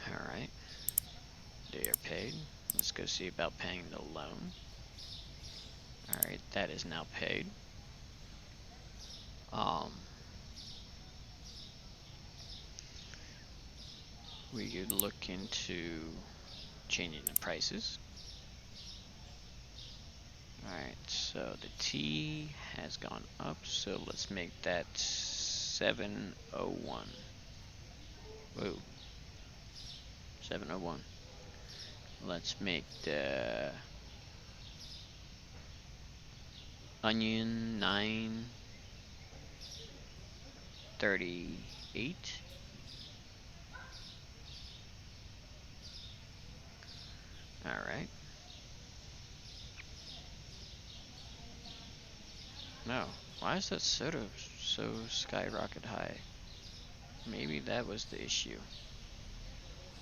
[SPEAKER 1] Alright. They are paid. Let's go see about paying the loan. Alright, that is now paid. We could look into changing the prices. Alright, so the tea has gone up, so let's make that 701. Whoa. 701. Let's make the onion 938. Alright. No. Why is that soda so skyrocket high? Maybe that was the issue.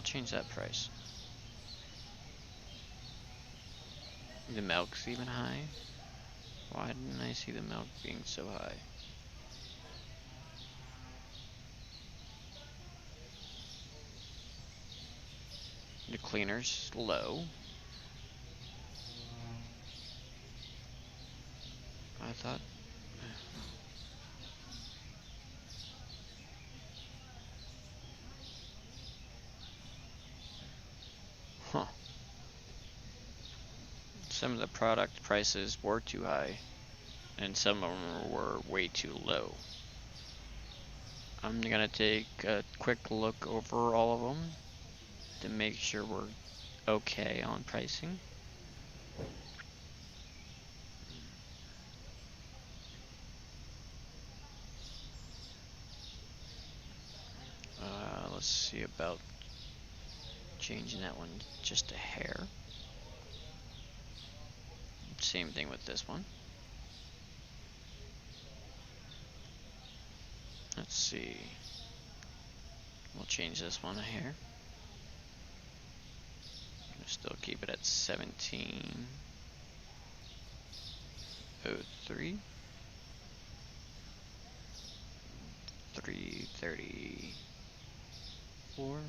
[SPEAKER 1] Change that price. The milk's even high? Why didn't I see the milk being so high? The cleaner's low. I thought. Huh. Some of the product prices were too high, and some of them were way too low. I'm gonna take a quick look over all of them to make sure we're okay on pricing. Let's see about changing that one just a hair. Same thing with this one. Let's see. We'll change this one a hair. Still keep it at 1703. 334.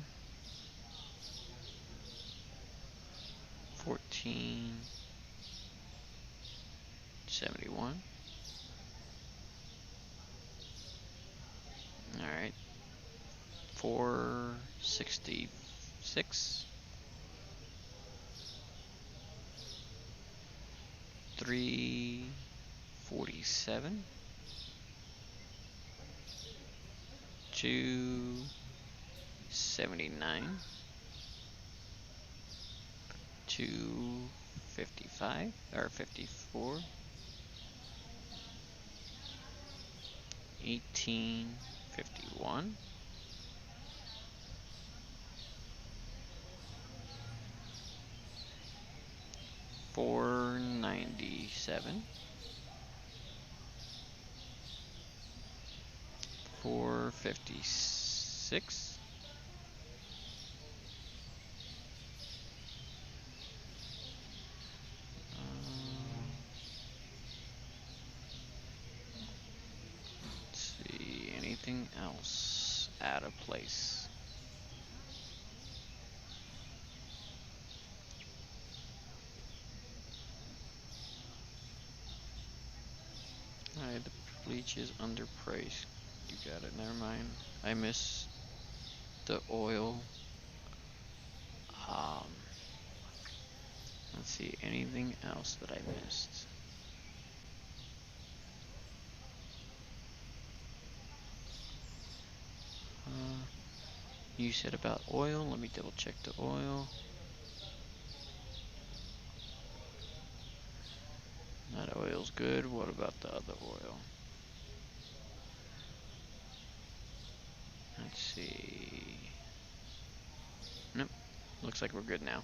[SPEAKER 1] 1471. Alright. 466. 347. 279. 255 or 54. 1851. 497. 456. 'See anything else out of place? Alright, the bleach is underpriced. You got it, never mind. I missed the oil. Let's see, anything else that I missed? You said about oil. Let me double check the oil. That oil's good. What about the other oil? Let's see. Nope. Looks like we're good now.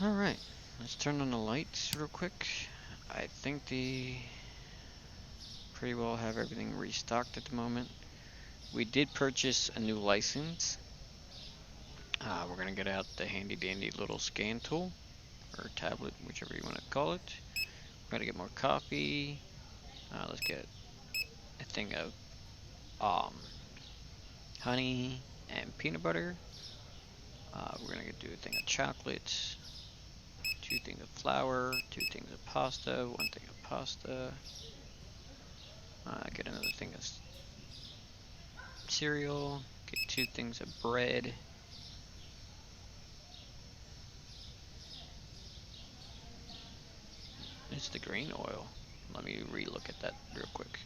[SPEAKER 1] Alright. Let's turn on the lights real quick. I think they pretty well have everything restocked at the moment. We did purchase a new license. We're going to get out the handy dandy little scan tool, or tablet, whichever you want to call it. We're going to get more coffee. Let's get a thing of honey and peanut butter. We're going to do a thing of chocolate, 2 things of flour, 2 things of pasta, 1 thing of pasta. Get another thing of cereal, get 2 things of bread. It's the green oil. Let me re-look at that real quick.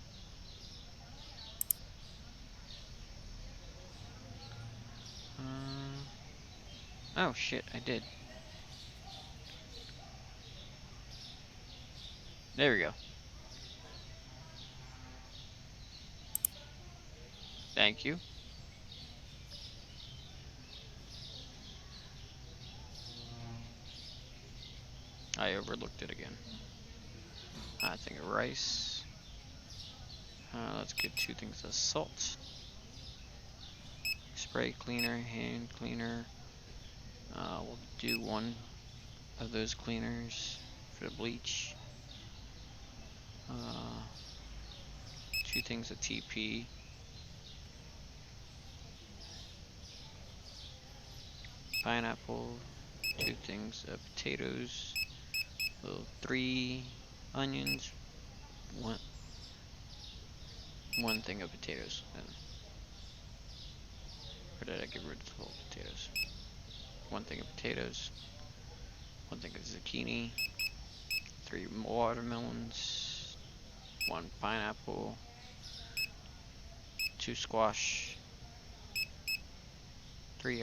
[SPEAKER 1] Oh shit, I did. There we go. Thank you. I overlooked it again. I think of rice. Let's get 2 things of salt. Spray cleaner, hand cleaner. We'll do 1 of those cleaners for the bleach. 2 things of TP. Pineapple, 2 things of potatoes, little 3 onions, one thing of potatoes. Or did I get rid of the whole potatoes? 1 thing of potatoes, 1 thing of zucchini, 3 watermelons, 1 pineapple, 2 squash, 2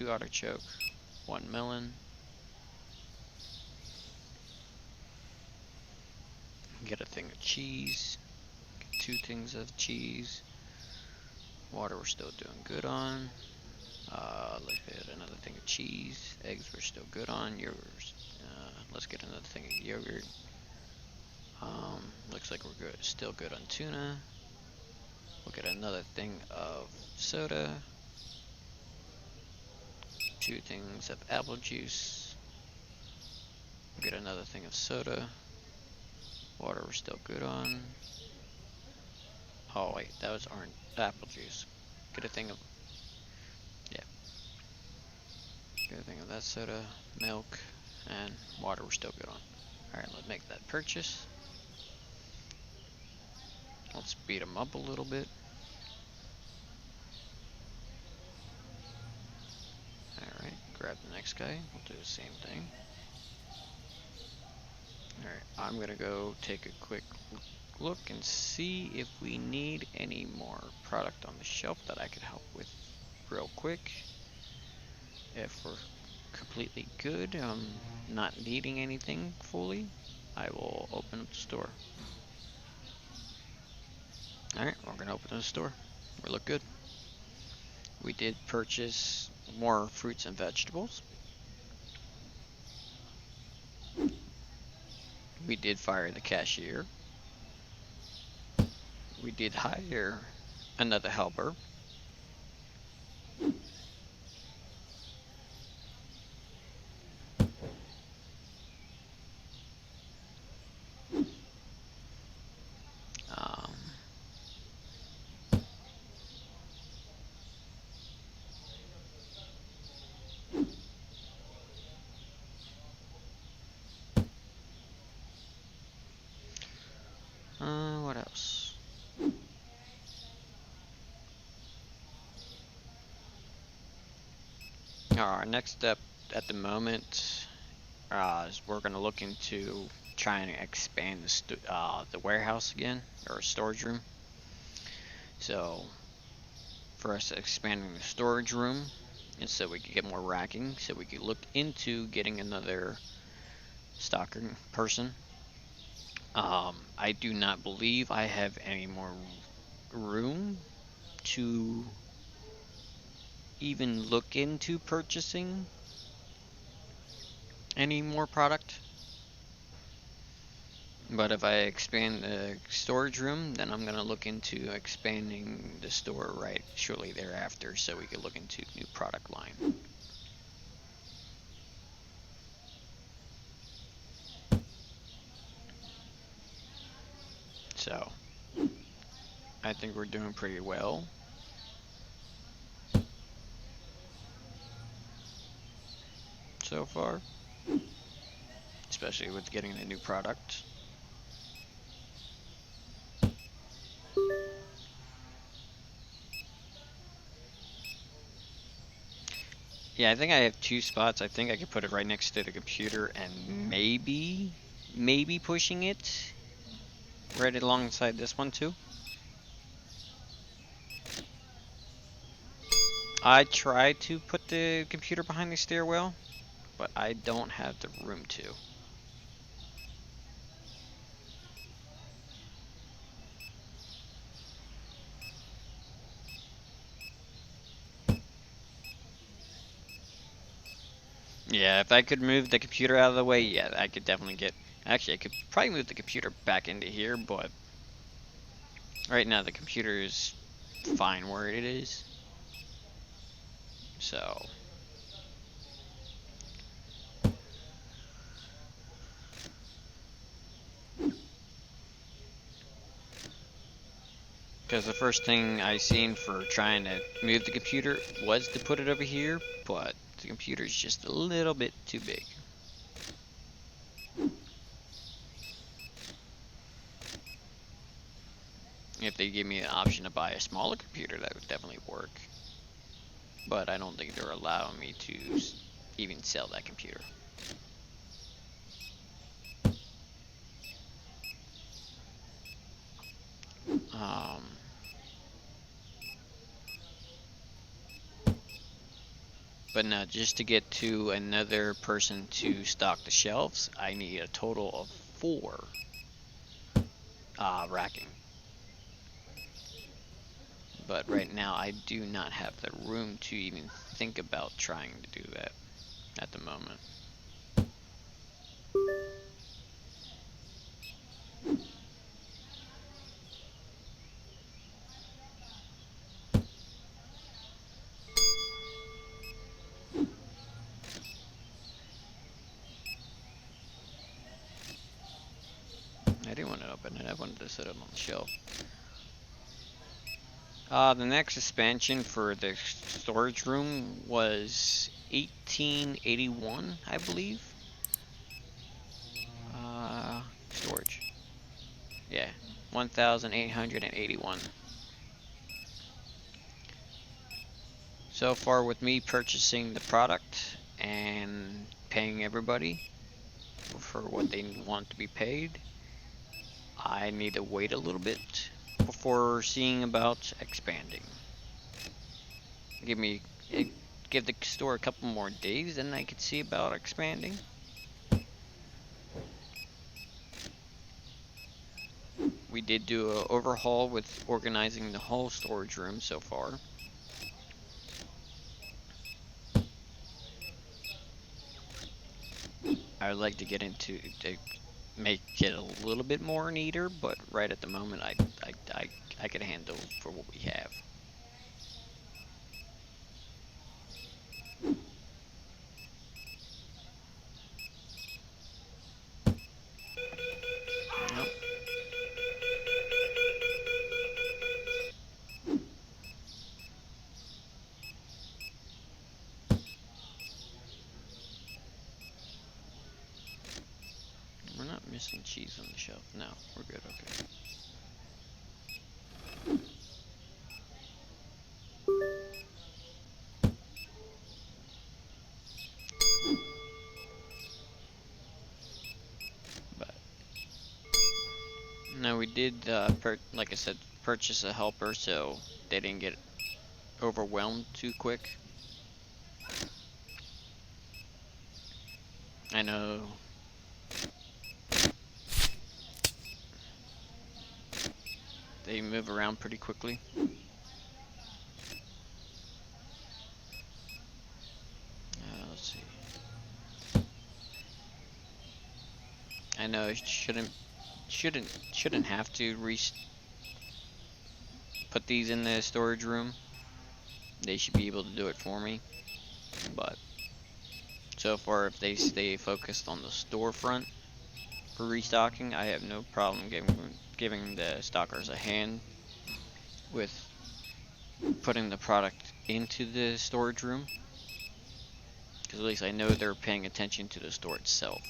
[SPEAKER 1] artichoke, 1 melon. Get a thing of cheese, get 2 things of cheese. Water we're still doing good on. Let's get another thing of cheese. Eggs we're still good on. Yogurt. Let's get another thing of yogurt. Looks like we're good. Still good on tuna. We'll get another thing of soda. 2 things of apple juice. We'll get another thing of soda. Water we're still good on. Oh wait, that was orange apple juice. Get a thing of Get a thing of that soda, milk, and water we're still good on. Alright, let's make that purchase. Let's speed them up a little bit. Alright, grab the next guy. We'll do the same thing. Alright, I'm gonna go take a quick look and see if we need any more product on the shelf that I could help with real quick. If we're completely good, not needing anything fully, I will open up the store. Alright, we're gonna open the store. We look good. We did purchase more fruits and vegetables. We did fire the cashier. We did hire another helper. What else? Our next step at the moment is we're going to look into trying to expand the warehouse again, or storage room. So for us expanding the storage room, and so we could get more racking, so we could look into getting another stocking person. I do not believe I have any more room to even look into purchasing any more product. But if I expand the storage room, then I'm going to look into expanding the store right shortly thereafter, so we could look into new product line. So I think we're doing pretty well. So far, especially with getting the new product. Yeah, I think I have 2 spots. I think I could put it right next to the computer and maybe pushing it right alongside this one too. I tried to put the computer behind the stairwell, but I don't have the room to. Yeah, if I could move the computer out of the way, yeah, I could definitely get... Actually, I could probably move the computer back into here, but... Right now, the computer is fine where it is. So... Because the first thing I seen for trying to move the computer was to put it over here, but the computer is just a little bit too big. If they give me an option to buy a smaller computer, that would definitely work. But I don't think they're allowing me to even sell that computer. But now, just to get to another person to stock the shelves, I need a total of 4 racking. But right now, I do not have the room to even think about trying to do that at the moment. I didn't want to open it, I wanted to set it on the shelf. The next expansion for the storage room was 1881, I believe. Storage. Yeah, 1881. So far, with me purchasing the product and paying everybody for what they want to be paid, I need to wait a little bit before seeing about expanding. Give the store a couple more days, then I could see about expanding. We did do an overhaul with organizing the whole storage room so far. I would like to get into to make it a little bit more neater, but right at the moment I could handle for what we have. Nope. We're not missing cheese on the shelf. No, we're good, okay. But no, we did, like I said, purchase a helper so they didn't get overwhelmed too quick. I know they move around pretty quickly. Let's see. I know it shouldn't have to put these in the storage room. They should be able to do it for me. But so far, if they stay focused on the storefront for restocking, I have no problem giving the stockers a hand with putting the product into the storage room, because at least I know they're paying attention to the store itself.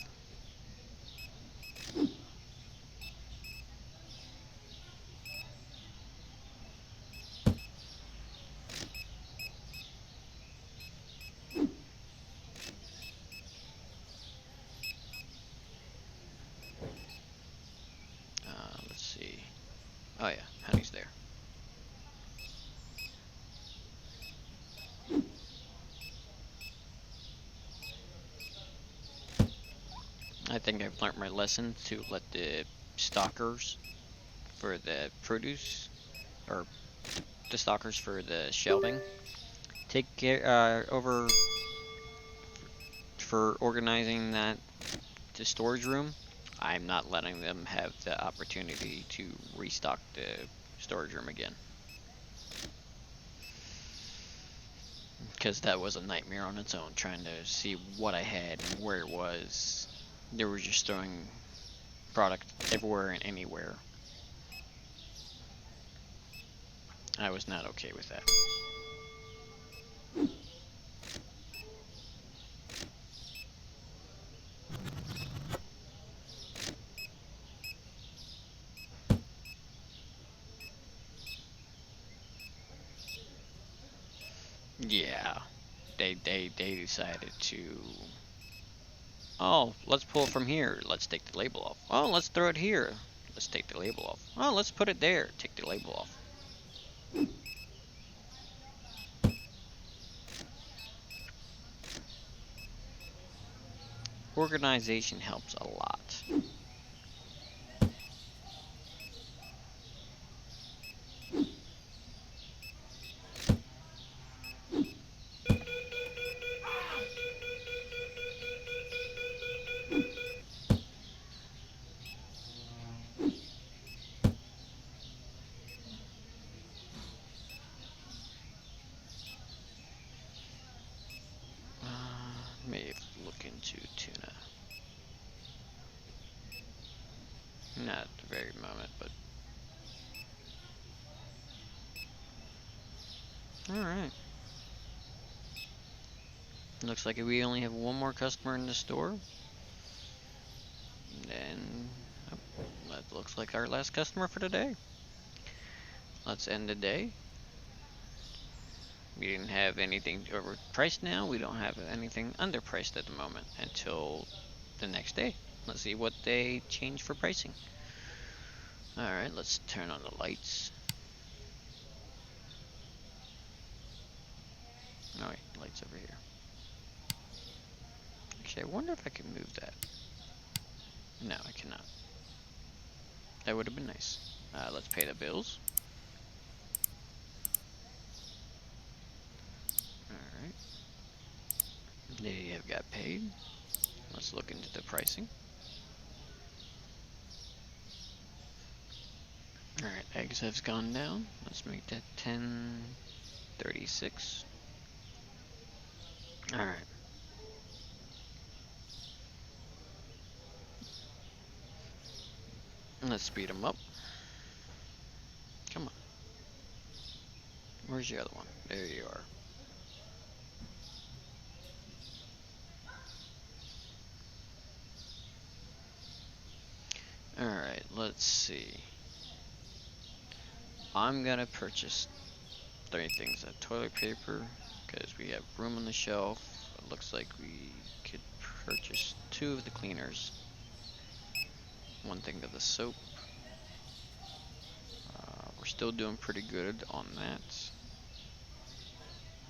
[SPEAKER 1] Let's see. Oh yeah, honey's there. I think I've learned my lesson to let the stockers for the produce, or the stockers for the shelving, take care over for organizing that the storage room. I'm not letting them have the opportunity to restock the storage room again, because that was a nightmare on its own, trying to see what I had and where it was. They were just throwing product everywhere and anywhere. I was not okay with that. Yeah, they decided to. Oh, let's pull from here. Let's take the label off. Oh, let's throw it here. Let's take the label off. Oh, let's put it there. Take the label off. Organization helps a lot. May look into tuna. Not at the very moment, but alright. Looks like we only have one more customer in the store. And oh, that looks like our last customer for today. Let's end the day. We didn't have anything overpriced now. We don't have anything underpriced at the moment until the next day. Let's see what they change for pricing. Alright, let's turn on the lights. Oh wait, the light's over here. Actually, I wonder if I can move that. No, I cannot. That would have been nice. Let's pay the bills. Alright. They have got paid. Let's look into the pricing. Alright, eggs have gone down. Let's make that 10.36. Alright. Let's speed them up. Come on. Where's the other one? There you are. Alright, let's see. I'm gonna purchase 3 things of toilet paper because we have room on the shelf. It looks like we could purchase 2 of the cleaners, 1 thing of the soap. We're still doing pretty good on that.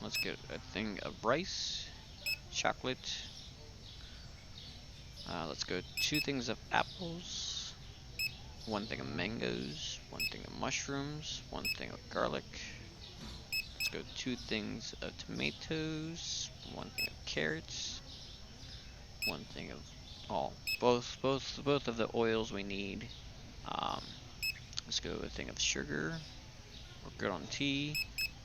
[SPEAKER 1] Let's get a thing of rice, chocolate. Let's go 2 things of apples, 1 thing of mangoes, 1 thing of mushrooms, 1 thing of garlic. Let's go 2 things of tomatoes, 1 thing of carrots, 1 thing of both of the oils we need. Let's go a thing of sugar. We're good on tea.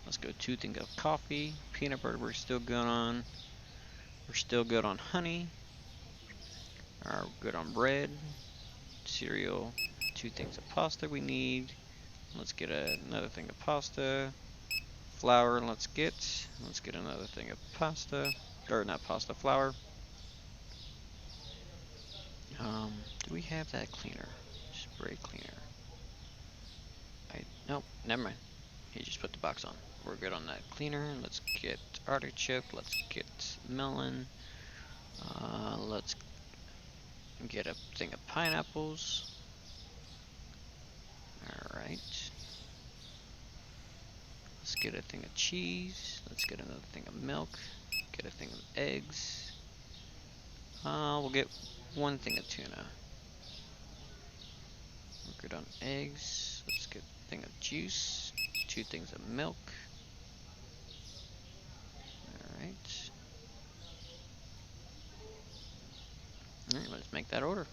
[SPEAKER 1] Let's go 2 things of coffee. Peanut butter we're still good on. We're still good on honey. We're good on bread. Cereal. 2 things of pasta we need. Let's get another thing of pasta. Flour, let's get another thing of pasta. Or not pasta, flour. Do we have that cleaner? Spray cleaner. Nope, never mind. He just put the box on. We're good on that cleaner. Let's get artichoke. Let's get melon. Let's get a thing of pineapples. Alright. Let's get a thing of cheese. Let's get another thing of milk. Get a thing of eggs. We'll get 1 thing of tuna. We're good on eggs. Let's get a thing of juice. 2 things of milk. Alright. Alright, let's make that order.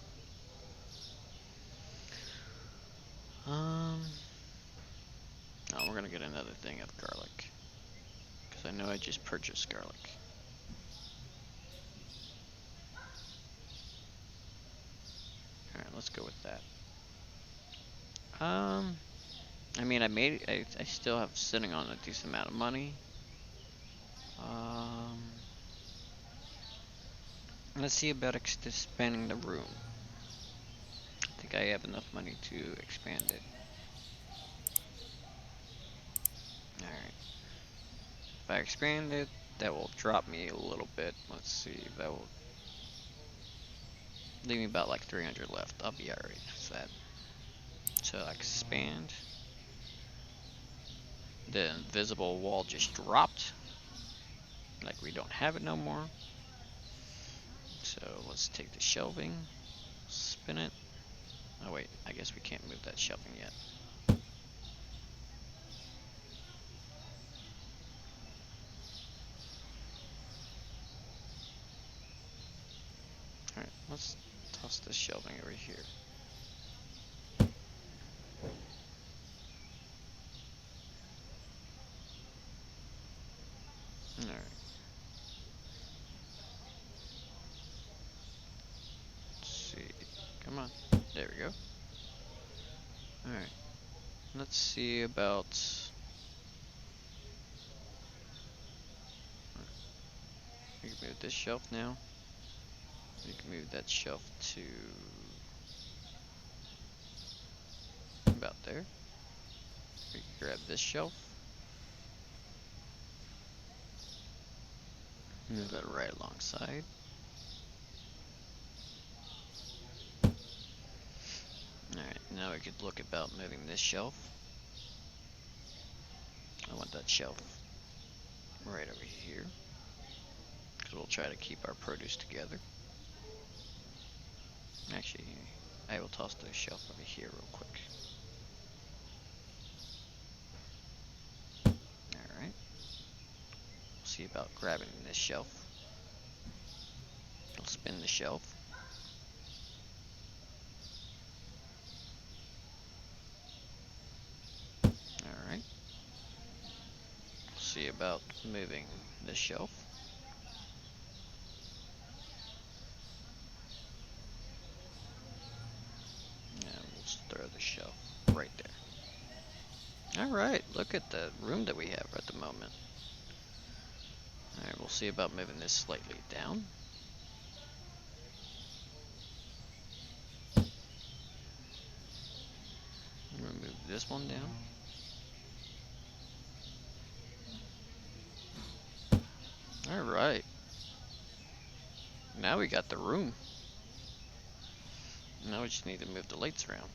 [SPEAKER 1] Oh, we're gonna get another thing of garlic. Because I know I just purchased garlic. Alright, let's go with that. I mean, I still have sitting on a decent amount of money. Let's see about expanding the room. I think I have enough money to expand it. Alright. If I expand it, that will drop me a little bit. Let's see, that will leave me about like 300 left. I'll be alright with that. So I expand. The invisible wall just dropped. Like we don't have it no more. So let's take the shelving, spin it. Oh wait, I guess we can't move that shelving yet. Alright, let's toss this shelving over here. Alright. Let's see. Come on. There we go. Alright. Let's see about... We can move this shelf now. We can move that shelf to... about there. We can grab this shelf. Move that right alongside. Alright, now we could look about moving this shelf. I want that shelf right over here, because we'll try to keep our produce together. Actually, I will toss the shelf over here real quick. Alright. See about grabbing this shelf. I'll spin the shelf. Alright. See about moving this shelf. And we'll just throw the shelf right there. Alright, look at the room that we have at the moment. Alright, we'll see about moving this slightly down. Move this one down. Alright. Now we got the room. Now we just need to move the lights around.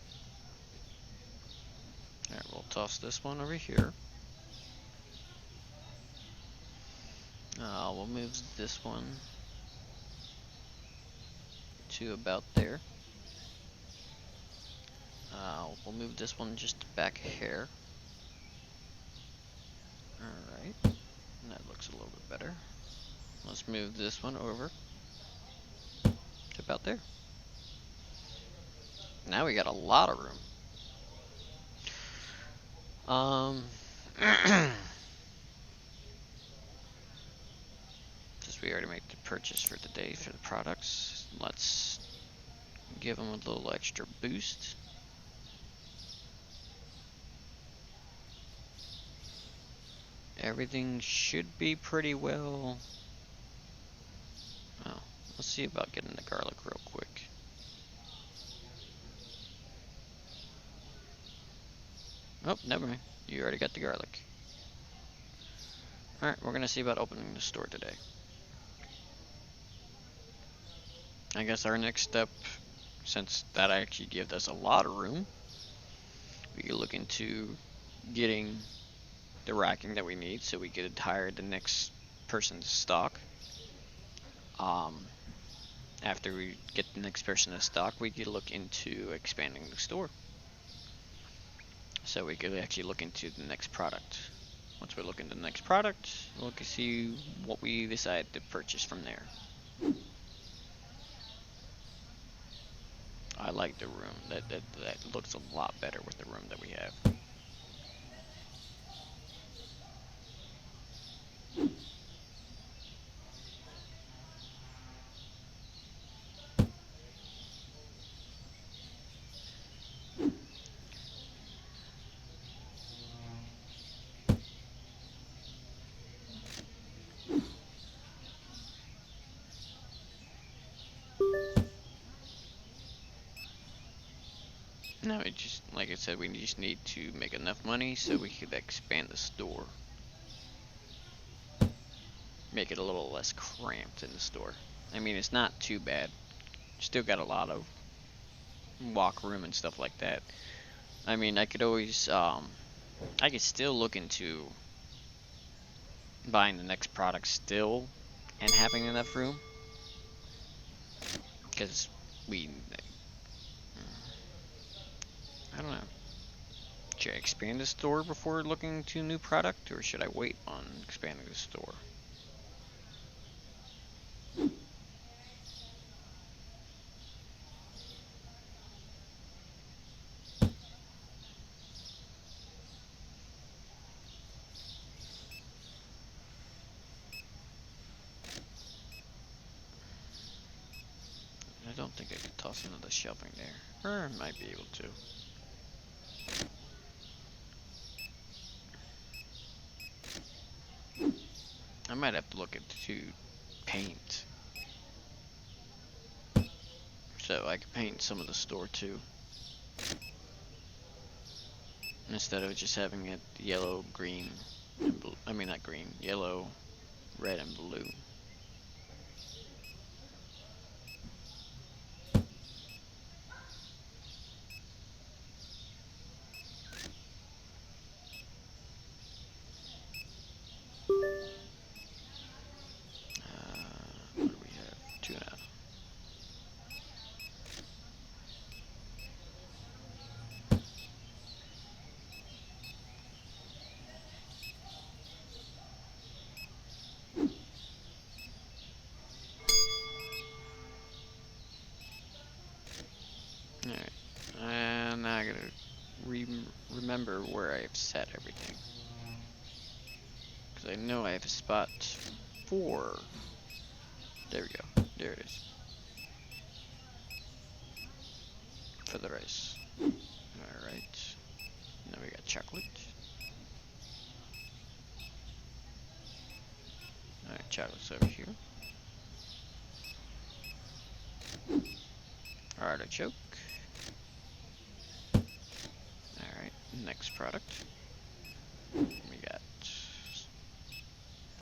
[SPEAKER 1] Alright, we'll toss this one over here. We'll move this one to about there. We'll move this one just back a hair. Alright, that looks a little bit better. Let's move this one over to about there. Now we got a lot of room. Since we already made the purchase for today for the products, let's give them a little extra boost. Everything should be pretty well. Oh, let's see about getting the garlic real quick. Oh, never mind. You already got the garlic. Alright, we're gonna see about opening the store today. I guess our next step, since that actually gives us a lot of room, we can look into getting the racking that we need so we could hire the next person's stock. After we get the next person to stock, we could look into expanding the store. So we could actually look into the next product. Once we look into the next product, we'll see what we decide to purchase from there. I like the room. That looks a lot better with the room that we have. No, it just, like I said, we just need to make enough money so we could expand the store. make it a little less cramped in the store. I mean, it's not too bad. Still got a lot of walk room and stuff like that. I mean, I could always, I could still look into buying the next product still and having enough room. Because I don't know. Should I expand the store before looking to new product, or should I wait on expanding the store? I don't think I could toss another shelving there. Or I might be able to. I might have to look into paint. So I could paint some of the store too. Instead of just having it yellow, green, and blue. I mean not green, yellow, red, and blue. What do we have? 2.5. Alright, and now I gotta remember where I've set everything. Because I know I have a spot for... There we go, there it is. For the rice. Alright, now we got chocolate. Alright, chocolate's over here. Artichoke. Alright, next product. We got...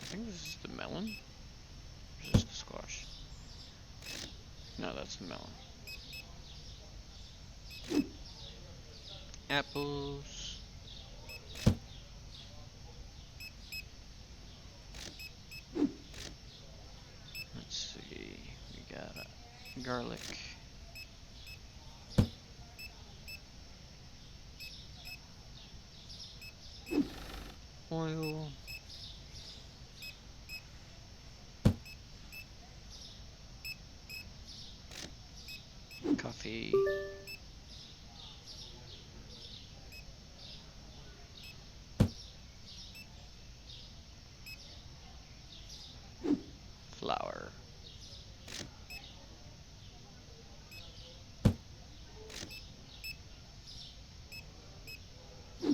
[SPEAKER 1] I think this is the melon? Or is this the squash? No, that's the melon. Apples. Let's see, we got garlic. Oil. Coffee. Flour.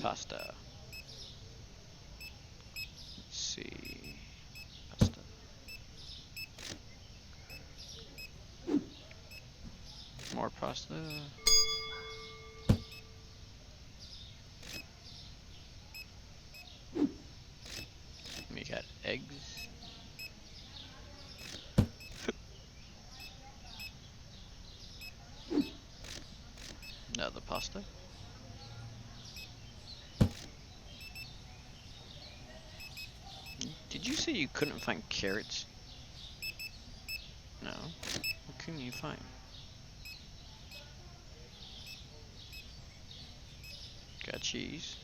[SPEAKER 1] Pasta. Let's see. Pasta. More pasta. We got eggs. Now the pasta. Did you say you couldn't find carrots? No. What couldn't you find? Got cheese.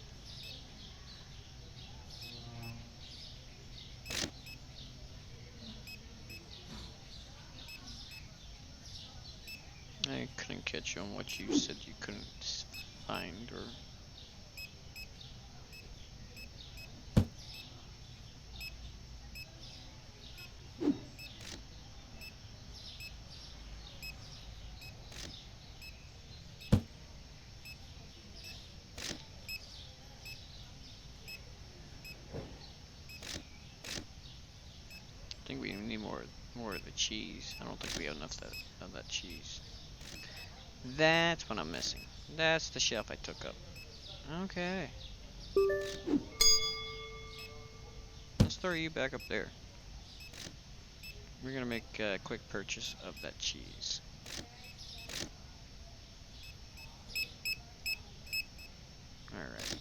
[SPEAKER 1] I couldn't catch on what you said you couldn't find, or... I think we need more of the cheese. I don't think we have enough of that cheese. That's what I'm missing. That's the shelf I took up. Okay. Let's throw you back up there. We're gonna make a quick purchase of that cheese. Alright.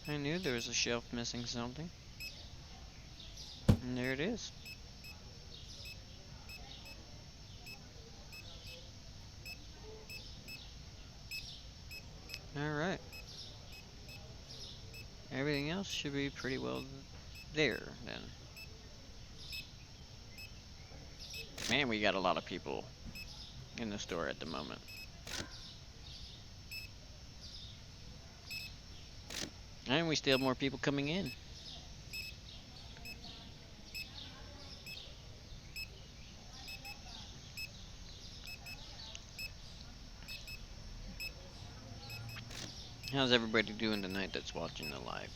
[SPEAKER 1] I knew there was a shelf missing something. And there it is. Alright. Everything else should be pretty well there then. Man, we got a lot of people in the store at the moment. And we still have more people coming in. How's everybody doing tonight that's watching the live?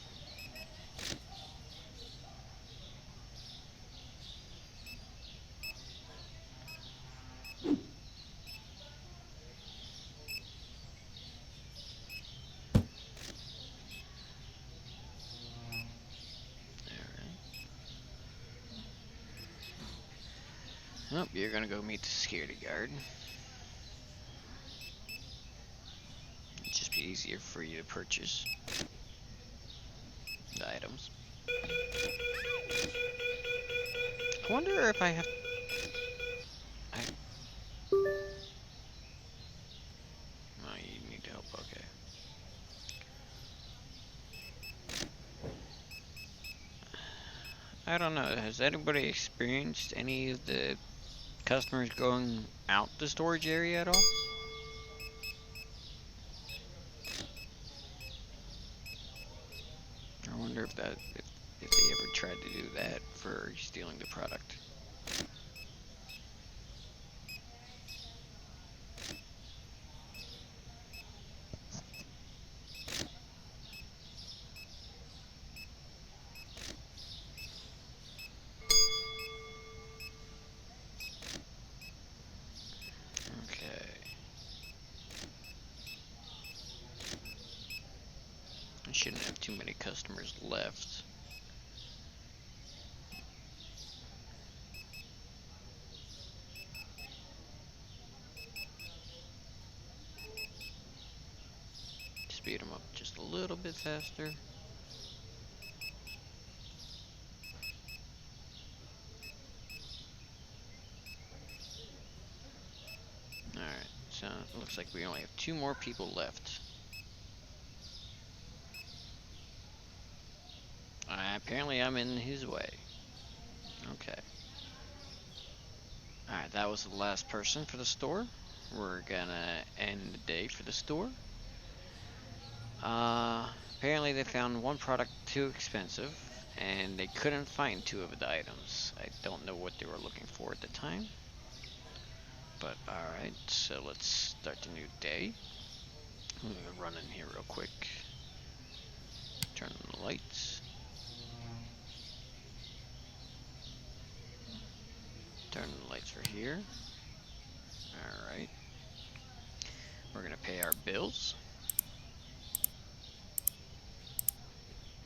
[SPEAKER 1] Oh, you're gonna go meet the security guard. It'd just be easier for you to purchase the items. I wonder if I have... Oh, you need help, okay. I don't know, has anybody experienced any of the customers going out the storage area at all? I wonder if if they ever tried to do that for stealing the product. Okay. I shouldn't have too many customers left. Speed them up just a little bit faster. Alright, so it looks like we only have 2 more people left. Apparently I'm in his way. Okay. Alright, that was the last person for the store. We're gonna end the day for the store. Apparently they found one product too expensive, and they couldn't find 2 of the items. I don't know what they were looking for at the time. But alright, so let's start the new day. I'm gonna run in here real quick. Turn on the lights. Turn on the lights for here. Alright. We're gonna pay our bills.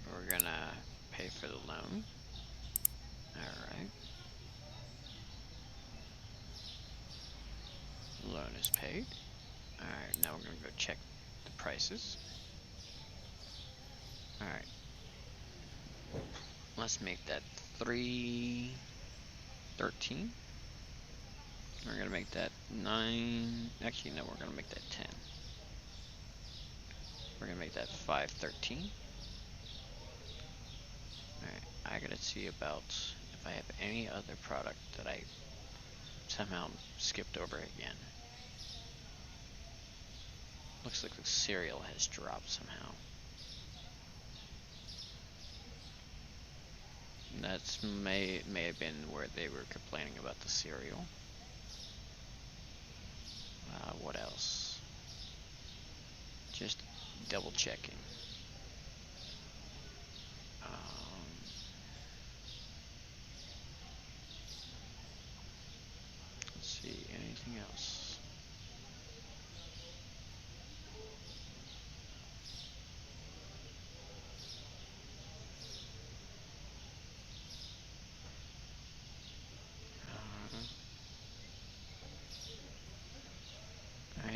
[SPEAKER 1] We're gonna pay for the loan. Alright. Loan is paid. Alright, now we're gonna go check the prices. Alright. Let's make that 313. We're gonna make that 9. Actually, no, we're gonna make that 10. We're gonna make that 513. Alright, I gotta see about if I have any other product that I somehow skipped over again. Looks like the cereal has dropped somehow. That's may have been where they were complaining about the cereal. What else? Just double checking.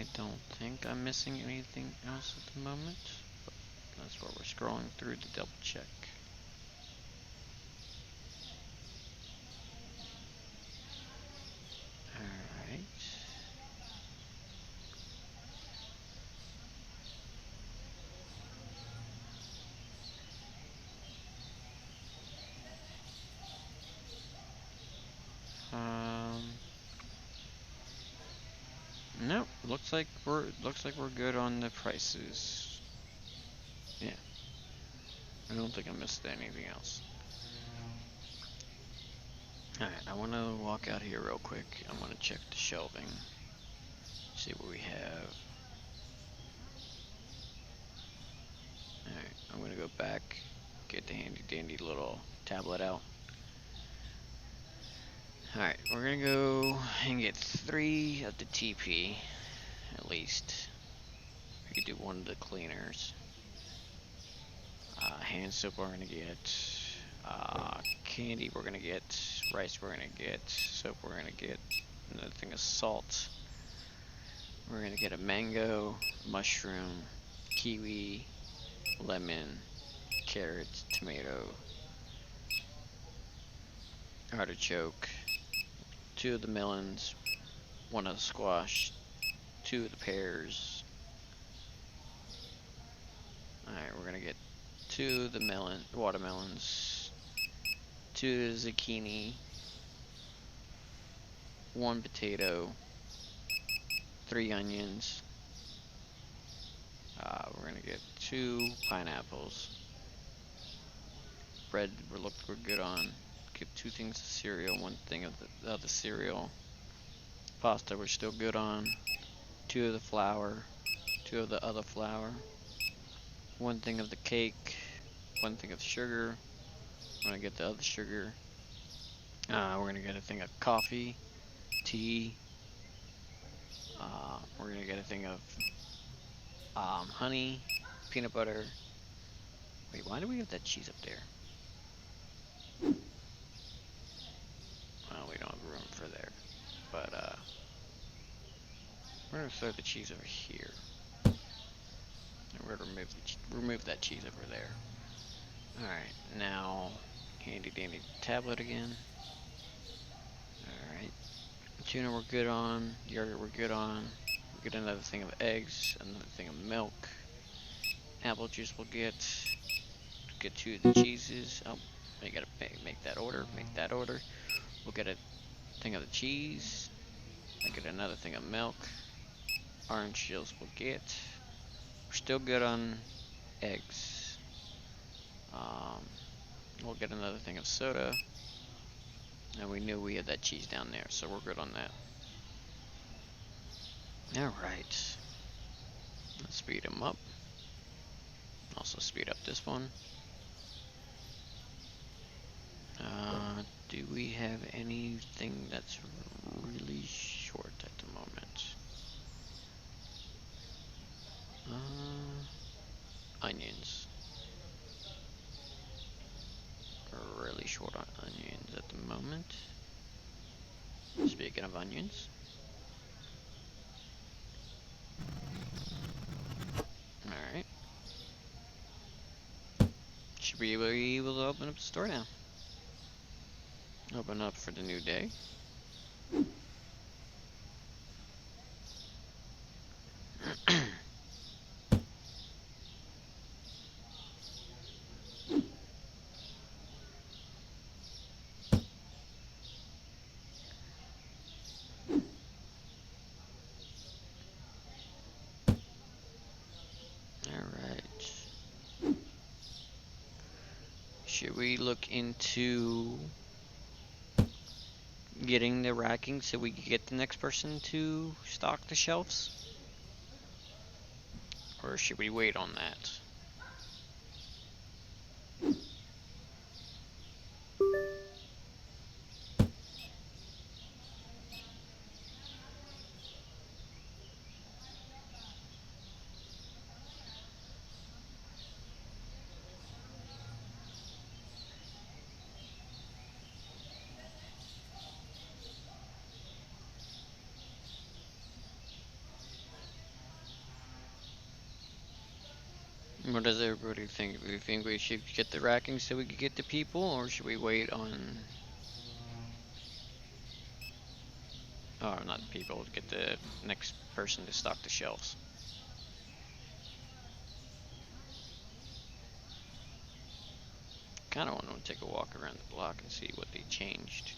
[SPEAKER 1] I don't think I'm missing anything else at the moment. But that's where we're scrolling through to double check. Alright. Nope. Looks like we're good on the prices. Yeah. I don't think I missed anything else. Alright, I want to walk out here real quick. I want to check the shelving. See what we have. Alright, I'm going to go back. Get the handy dandy little tablet out. Alright, we're going to go and get 3 of the TP. At least. We could do 1 of the cleaners. Hand soap we're going to get. Candy we're going to get. Rice we're going to get. Soap we're going to get. Another thing of salt. We're going to get a mango, mushroom, kiwi, lemon, carrot, tomato, artichoke, 2 of the melons, 1 of the squash, 2 of the pears. Alright, we're going to get 2 of the watermelons, 2 of the zucchini, 1 potato, 3 onions. We're gonna get 2 pineapples. Bread we're good on. Get 2 things of cereal, 1 thing of the other cereal. Pasta we're still good on. 2 of the flour, 2 of the other flour. 1 thing of the cake, 1 thing of sugar. We're gonna get the other sugar. We're gonna get a thing of coffee, tea. We're gonna get a thing of honey, peanut butter. Wait, why do we have that cheese up there? Well, we don't have room for there. But, we're gonna throw the cheese over here. And we're gonna remove that cheese over there. Alright, now, handy dandy tablet again. Alright. Tuna we're good on. Yogurt we're good on. We'll get another thing of eggs, another thing of milk. Apple juice we'll get. Get 2 of the cheeses. Oh, I gotta make that order. Make that order. We'll get a thing of the cheese. I'll get another thing of milk. Orange shells we'll get. We're still good on eggs. We'll get another thing of soda. And we knew we had that cheese down there, so we're good on that. Alright. Let's speed them up. Also speed up this one. Do we have anything that's really short at the moment? Onions. We're really short on onions at the moment. Speaking of onions. Alright. Should be able to open up the store now. Open up for the new day. Should we look into getting the racking so we can get the next person to stock the shelves? Or should we wait on that? What does everybody think? Do you think we should get the racking so we can get the people, or should we wait on... Oh, not the people, to get the next person to stock the shelves? Kinda want to take a walk around the block and see what they changed.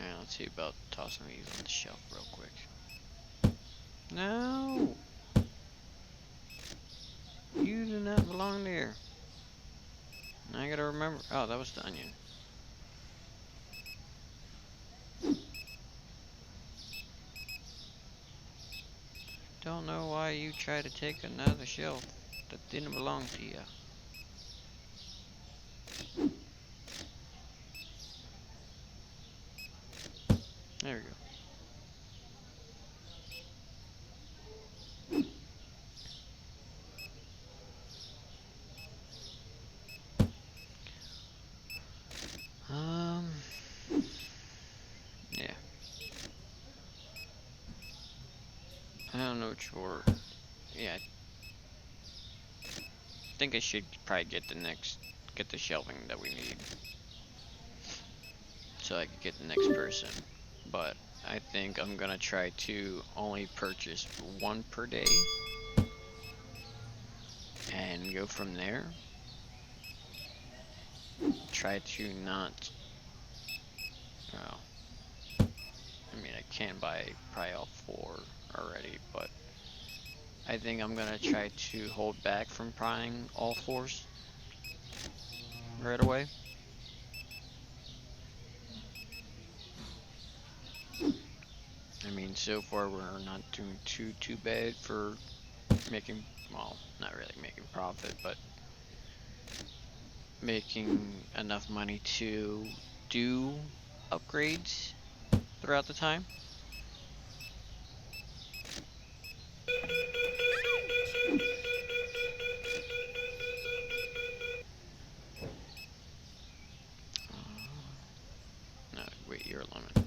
[SPEAKER 1] Alright, let's see about tossing these on the shelf real quick. No! You do not belong there. Now I gotta remember. Oh, that was the onion. Don't know why you tried to take another shelf that didn't belong to you. There we go. Yeah. I don't know which word. Yeah. I think I should probably get the shelving that we need. So I could get the next person. But I think I'm gonna try to only purchase one per day. And go from there. Try to not... Well, I mean, I can buy probably all 4 already, but I think I'm gonna try to hold back from buying all 4s right away. I mean, so far we're not doing too bad for making, well, not really making profit, but making enough money to do upgrades throughout the time. No, wait, you're a lemon.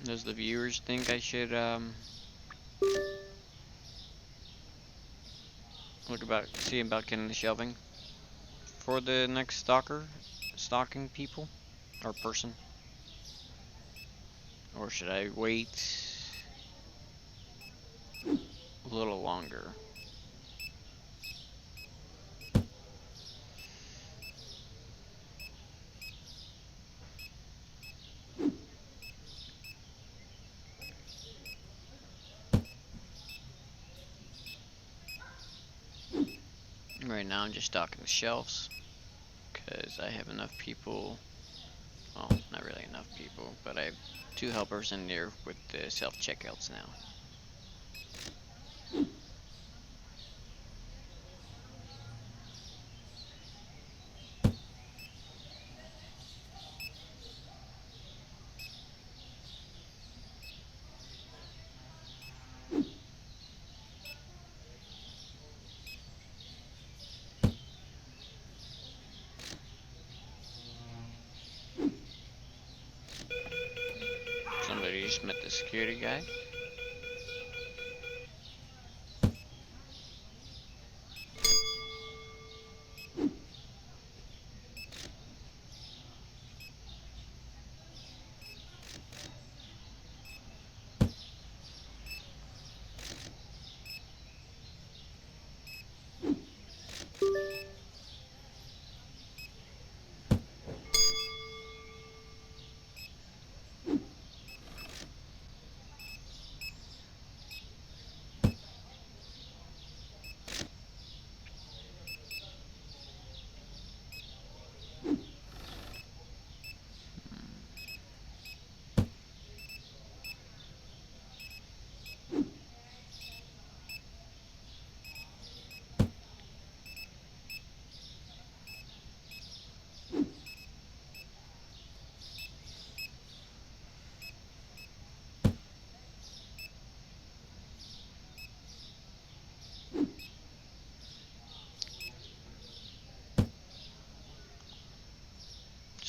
[SPEAKER 1] Does the viewers think I should see about getting the shelving for the next stocking people or person, or should I wait a little longer? Right now I'm just stocking the shelves because I have enough people. Well, not really enough people, but I have 2 helpers in there with the self-checkouts now. Somebody just met the security guy.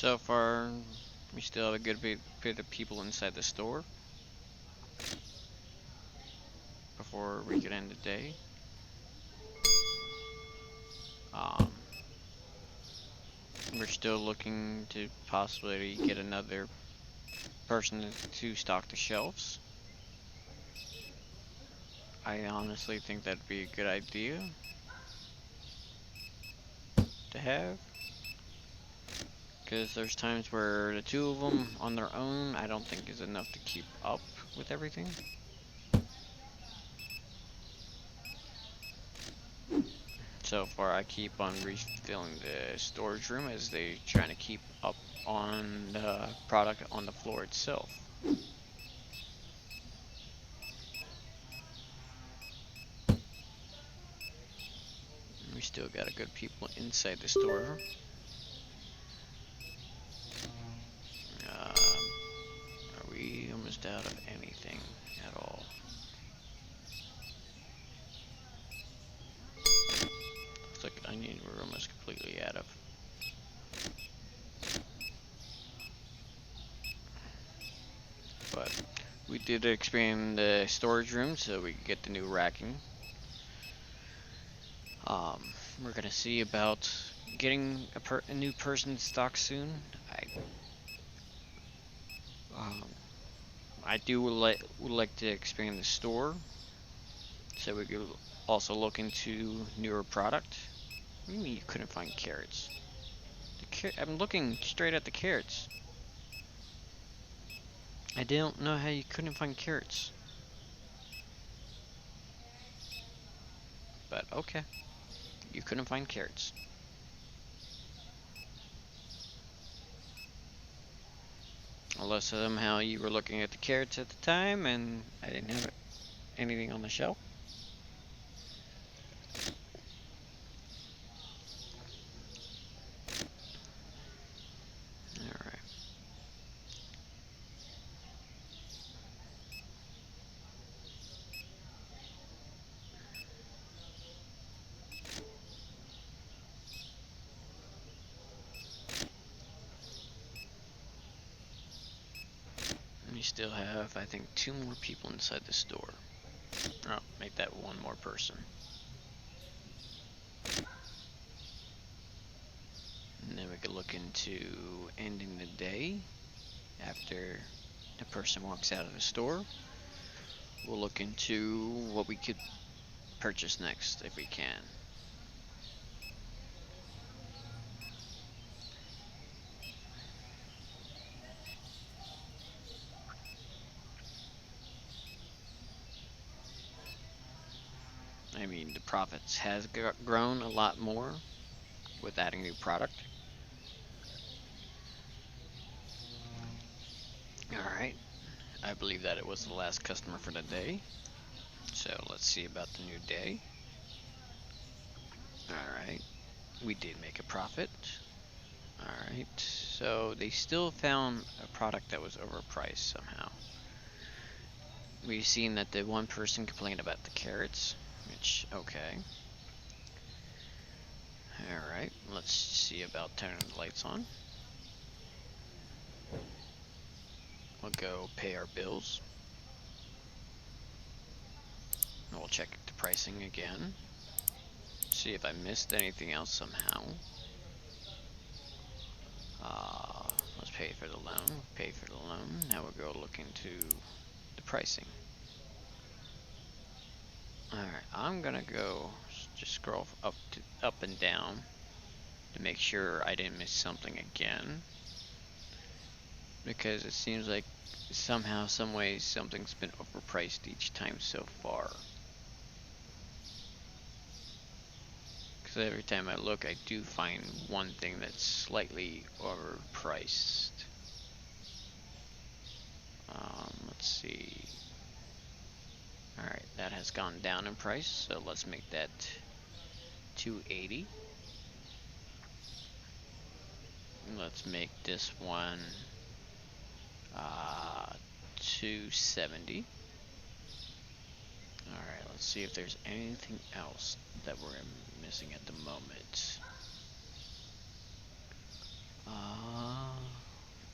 [SPEAKER 1] So far, we still have a good bit of people inside the store before we could end the day. Um, we're still looking to possibly get another person to stock the shelves. I honestly think that'd be a good idea to have. Because there's times where the two of them on their own, I don't think is enough to keep up with everything. So far, I keep on refilling the storage room as they trying to keep up on the product on the floor itself. We still got a good people inside the store. Are we almost out of anything at all? Looks like onion we're almost completely out of. But we did expand the storage room so we could get the new racking. We're gonna see about getting a new person in stock soon. Um, I would like to expand the store so we could also look into newer product. What do you mean you couldn't find carrots? I'm looking straight at the carrots. I don't know how you couldn't find carrots. But okay, you couldn't find carrots. Unless somehow you were looking at the carrots at the time and I didn't have anything on the shelf. Alright. We still have, I think, 2 more people inside the store. Oh, make that 1 more person. And then we could look into ending the day after the person walks out of the store. We'll look into what we could purchase next if we can. I mean, the profits has grown a lot more with adding new product. Alright, I believe that it was the last customer for the day. So let's see about the new day. Alright, we did make a profit. Alright, so they still found a product that was overpriced somehow. We've seen that the one person complained about the carrots, which, okay. Alright, let's see about turning the lights on. We'll go pay our bills. We'll check the pricing again. See if I missed anything else somehow. Let's pay for the loan. Pay for the loan. Now we'll go look into the pricing. Alright, I'm gonna go just scroll up and down to make sure I didn't miss something again. Because it seems like somehow, some way, something's been overpriced each time so far. Because every time I look, I do find one thing that's slightly overpriced. Let's see. Alright, that has gone down in price, so let's make that 280. Let's make this one 270. Alright, let's see if there's anything else that we're missing at the moment.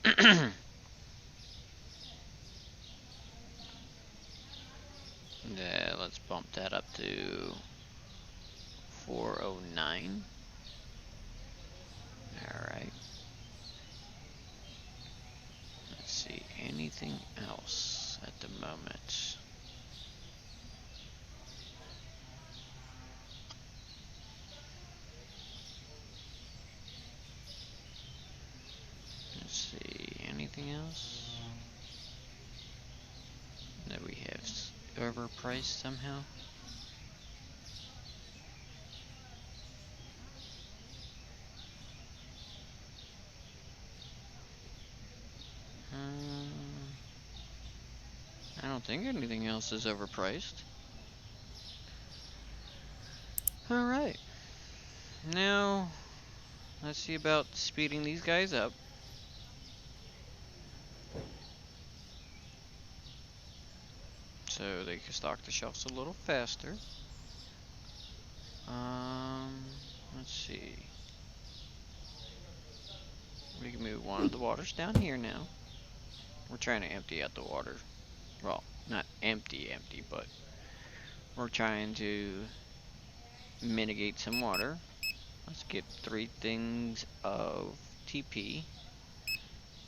[SPEAKER 1] Yeah, let's bump that up to 409. Alright. Let's see, anything else at the moment? Let's see, anything else that we have overpriced somehow? I don't think anything else is overpriced. Alright. Now, let's see about speeding these guys up. So they can stock the shelves a little faster. Let's see. We can move one of the waters down here now. We're trying to empty out the water. Well, not empty, but we're trying to mitigate some water. Let's get 3 things of TP.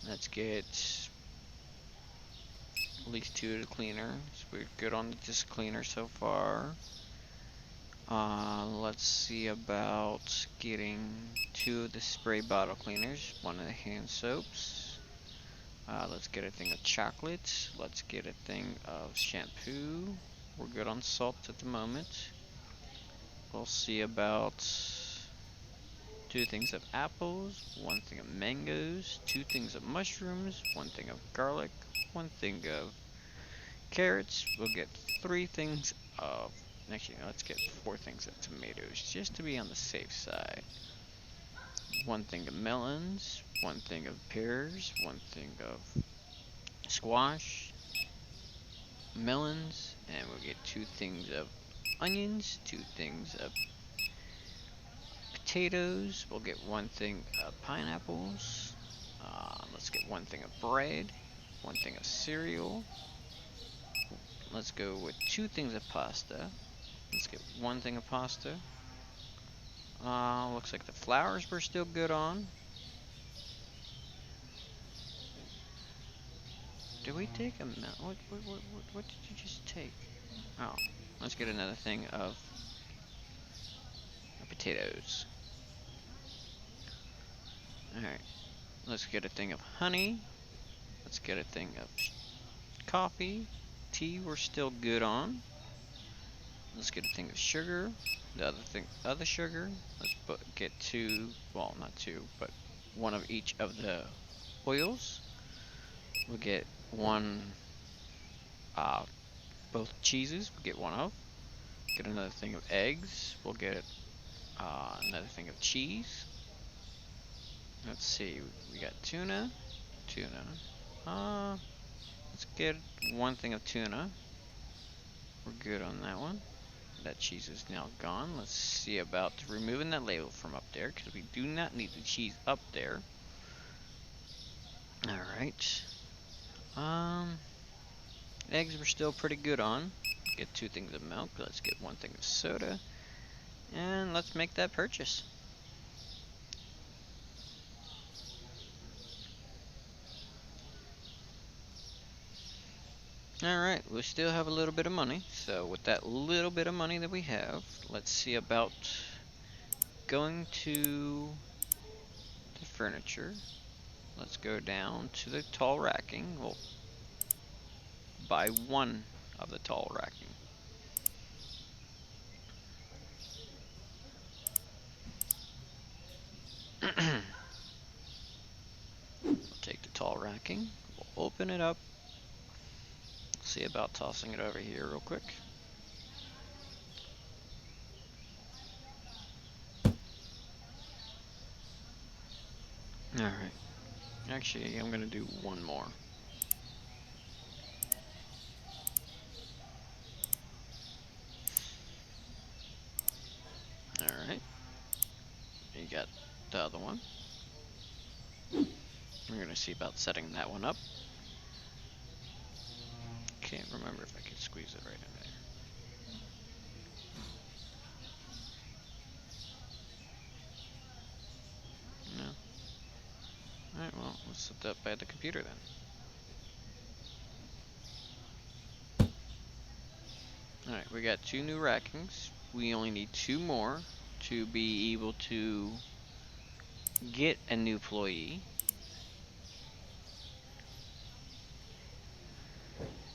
[SPEAKER 1] Let's get at least 2 of the cleaner. So we're good on this cleaner so far. Let's see about getting 2 of the spray bottle cleaners, 1 of the hand soaps. Let's get a thing of chocolate. Let's get a thing of shampoo. We're good on salt at the moment. We'll see about 2 things of apples, 1 thing of mangoes, 2 things of mushrooms, 1 thing of garlic, 1 thing of carrots. We'll get 3 things of, actually let's get 4 things of tomatoes just to be on the safe side. 1 thing of melons, 1 thing of pears, 1 thing of squash, melons, and we'll get 2 things of onions, 2 things of potatoes. We'll get 1 thing of pineapples. Let's get 1 thing of bread, 1 thing of cereal. Let's go with 2 things of pasta. Let's get 1 thing of pasta. Looks like the flowers we're still good on. Did we take a what did you just take? Oh, let's get another thing of potatoes. Alright, let's get a thing of honey. Let's get a thing of coffee. Tea we're still good on. Let's get a thing of sugar. The other sugar. Let's get 2, well not 2, but 1 of each of the oils. We'll get 1, both cheeses, we'll get 1 of. Get another thing of eggs. We'll get another thing of cheese. Let's see, we got tuna. Let's get 1 thing of tuna. We're good on that one. That cheese is now gone. Let's see about removing that label from up there, because we do not need the cheese up there. Alright. Eggs we're still pretty good on. Get 2 things of milk. Let's get 1 thing of soda. And let's make that purchase. Alright, we still have a little bit of money. So with that little bit of money that we have, let's see about going to the furniture. Let's go down to the tall racking. We'll buy 1 of the tall racking. We'll take the tall racking. We'll open it up. See about tossing it over here real quick. Alright. Actually, I'm gonna do 1 more. Alright. You got the other one. We're gonna see about setting that one up. Can't remember if I can squeeze it right in there. No. Alright, well, let's set that by the computer then. Alright, we got 2 new rackings. We only need 2 more to be able to get a new employee.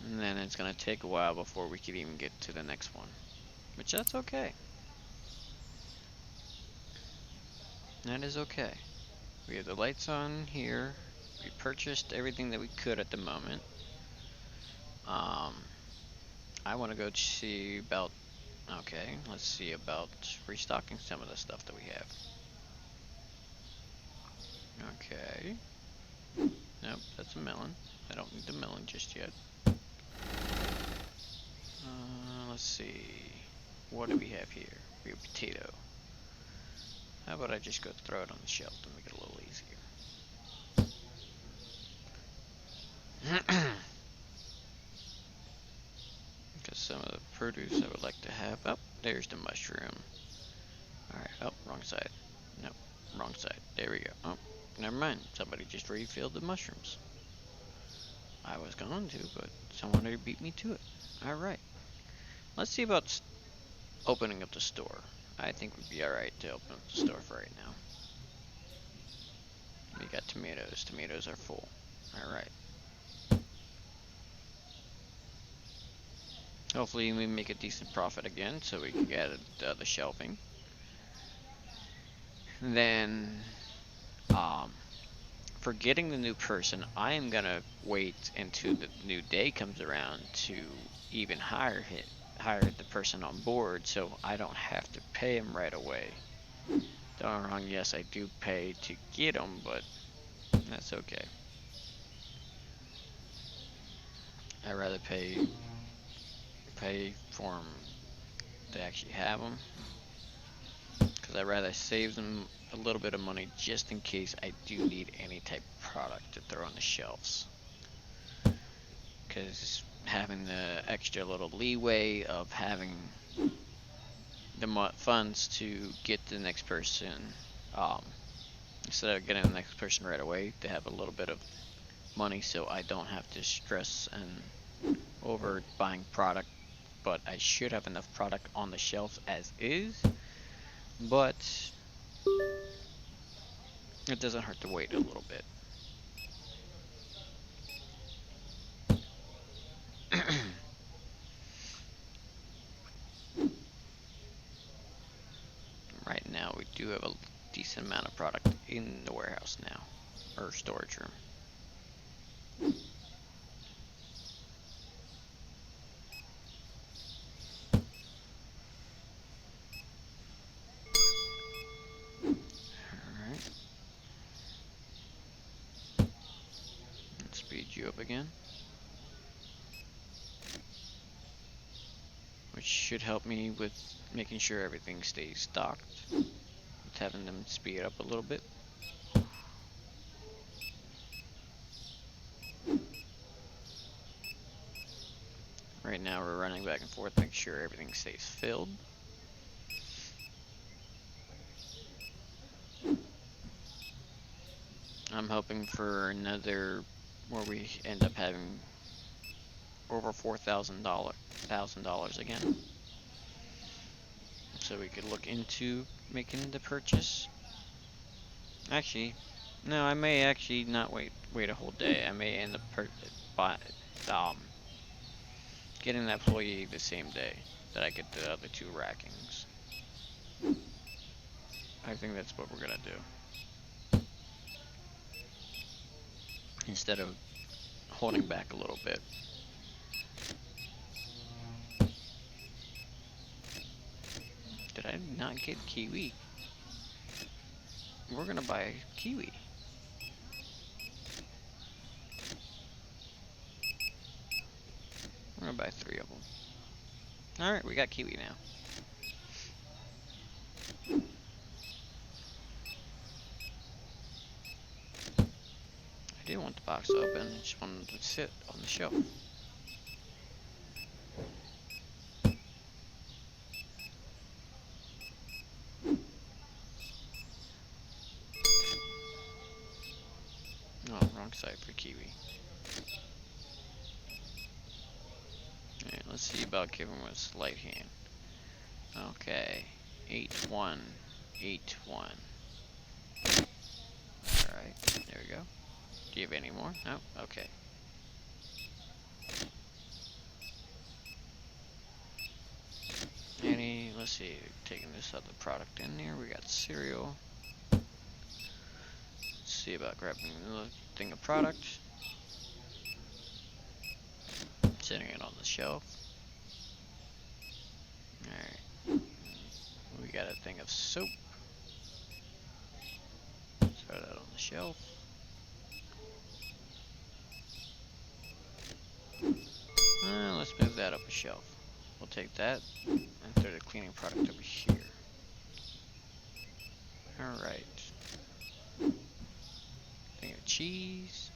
[SPEAKER 1] And then it's gonna take a while before we can even get to the next one. Which that's okay. That is okay. We have the lights on here. We purchased everything that we could at the moment. I want to go see about, okay, let's see about restocking some of the stuff that we have. Okay. Nope, that's a melon. I don't need the melon just yet. Let's see. What do we have here? We have potato. How about I just go throw it on the shelf to make it a little easier. Because some of the produce I would like to have. Oh, there's the mushroom. Alright, oh, wrong side. Nope, wrong side. There we go. Oh, never mind. Somebody just refilled the mushrooms. I was going to, but someone already beat me to it. Alright. Let's see about opening up the store. I think we'd be alright to open up the store for right now. We got tomatoes. Tomatoes are full. Alright. Hopefully we make a decent profit again so we can get the shelving. Then, for getting the new person, I am gonna wait until the new day comes around to even hire the person on board, so I don't have to pay him right away. Don't get me wrong, yes, I do pay to get him, but that's okay. I'd rather pay for them to actually have them, because I'd rather save them a little bit of money just in case I do need any type of product to throw on the shelves. Because having the extra little leeway of having the funds to get the next person, instead of getting the next person right away, to have a little bit of money so I don't have to stress and over buying product. But I should have enough product on the shelves as is, but it doesn't hurt to wait a little bit. Right now we do have a decent amount of product in the warehouse now, or storage room. Alright. Let's speed you up again. Which should help me with making sure everything stays stocked. With having them speed up a little bit. Right now we're running back and forth, make sure everything stays filled. I'm hoping for another where we end up having over $4,000 again, so we could look into making the purchase. Actually, no, I may actually not wait a whole day. I may end up getting that employee the same day that I get the other 2 rackings. I think that's what we're gonna do. Instead of holding back a little bit. Did I not get kiwi? We're gonna buy kiwi. We're gonna buy 3 of them. Alright, we got kiwi now. I didn't want the box open, I just wanted it to sit on the shelf. Oh, wrong side for Kiwi. Alright, let's see about giving him a sleight hand. Okay, 8-1, 8-1. Alright, there we go. Do you have any more? No? Okay. Let's see, taking this other product in there, we got cereal. Let's see about grabbing another thing of product. Setting it on the shelf. Alright. We got a thing of soap. Throw that on the shelf. Let's move that up a shelf. We'll take that and throw the cleaning product over here. Alright. Thing of cheese.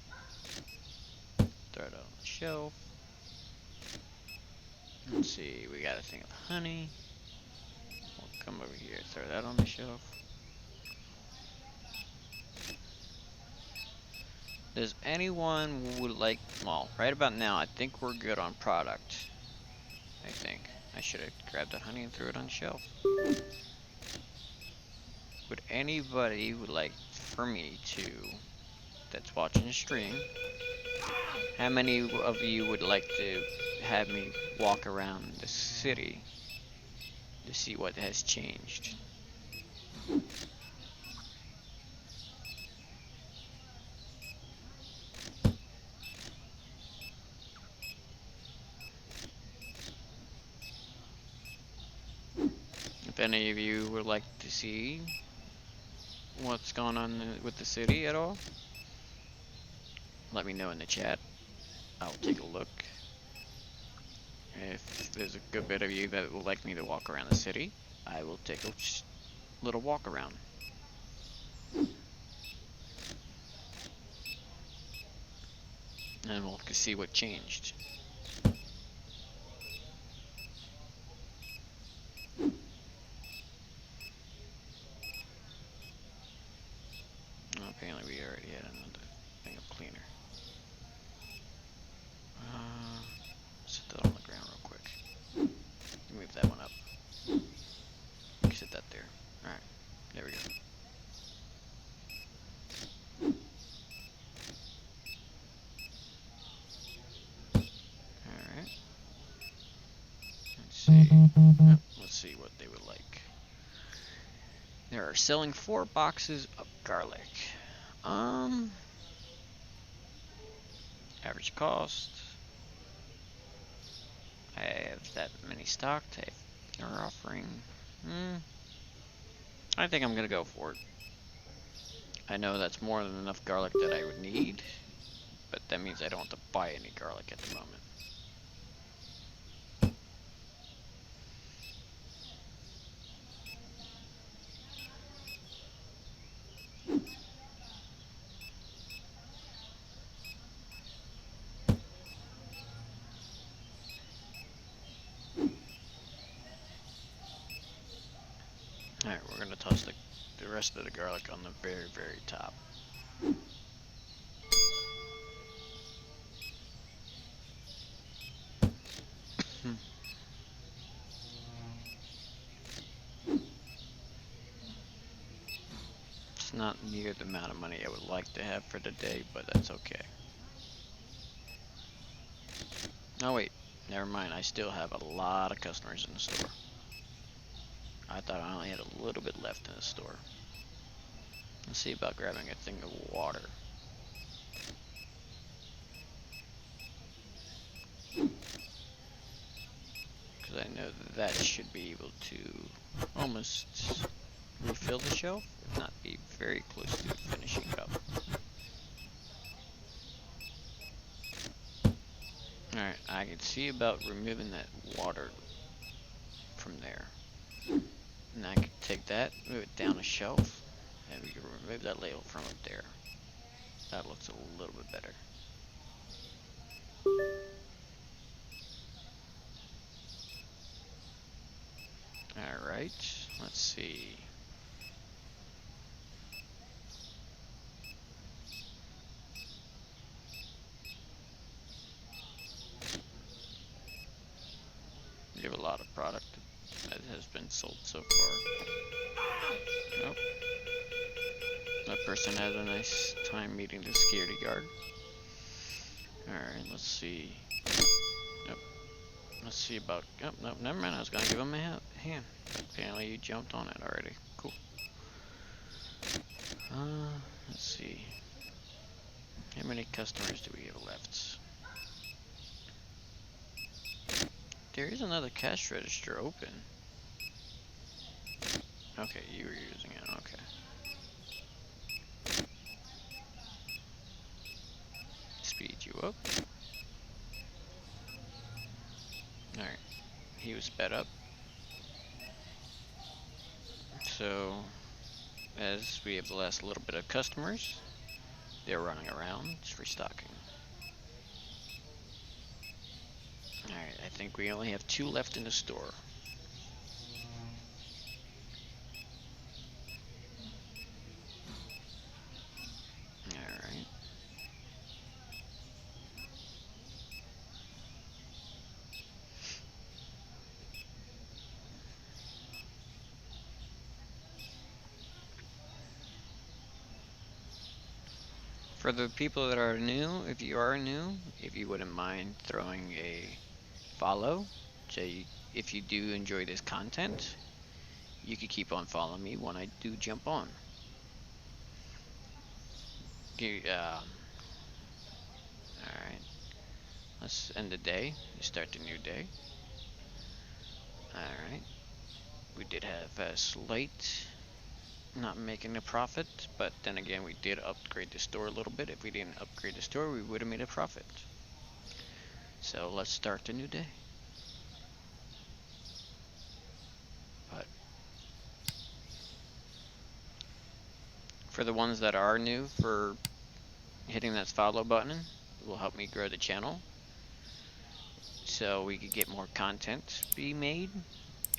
[SPEAKER 1] Throw it on the shelf. Let's see, we got a thing of honey. We'll come over here, throw that on the shelf. Does anyone would like, well, right about now, I think we're good on product. I think. I should have grabbed the honey and threw it on the shelf. Would anybody would like for me to, that's watching the stream, how many of you would like to have me walk around the city to see what has changed? If any of you would like to see what's going on with the city at all, let me know in the chat. I'll take a look. If there's a good bit of you that would like me to walk around the city, I will take a little walk around. And we'll see what changed. Apparently we already had another thing of cleaner. Set that on the ground real quick. Move that one up. Sit that there. Alright, there we go. Alright. Let's see. Let's see what they would like. They are selling 4 boxes of garlic. Average cost. I have that many stocked. They're offering. I think I'm gonna go for it. I know that's more than enough garlic that I would need, but that means I don't have to buy any garlic at the moment. Alright, we're gonna toss the rest of the garlic on the very, very top. It's not near the amount of money I would like to have for the day, but that's okay. Oh wait, never mind, I still have a lot of customers in the store. I thought I only had a little bit left in the store. Let's see about grabbing a thing of water. Because I know that should be able to almost refill the shelf, if not be very close to finishing it up. Alright, I can see about removing that water from there. And I can take that, move it down a shelf, and we can remove that label from up there. That looks a little bit better. Alright, let's see. We have a lot of product that has been sold so far. Nope. That person had a nice time meeting the security guard. Alright, let's see. Nope. Let's see about... Oh, no, never mind. I was gonna give him a hand. Apparently you jumped on it already. Cool. Let's see. How many customers do we have left? There is another cash register open. Okay, you were using it. Okay. Speed you up. Alright. He was sped up. So, as we have the last little bit of customers, they're running around, just restocking. Alright, I think we only have 2 left in the store. Alright. For the people that are new, if you are new, if you wouldn't mind throwing a follow, so if you do enjoy this content, you could keep on following me when I do jump on. Alright, let's end the day, start the new day. Alright, we did have a slight not making a profit, but then again we did upgrade the store a little bit. If we didn't upgrade the store, we would have made a profit. So let's start the new day. But for the ones that are new, for hitting that follow button will help me grow the channel, so we could get more content be made,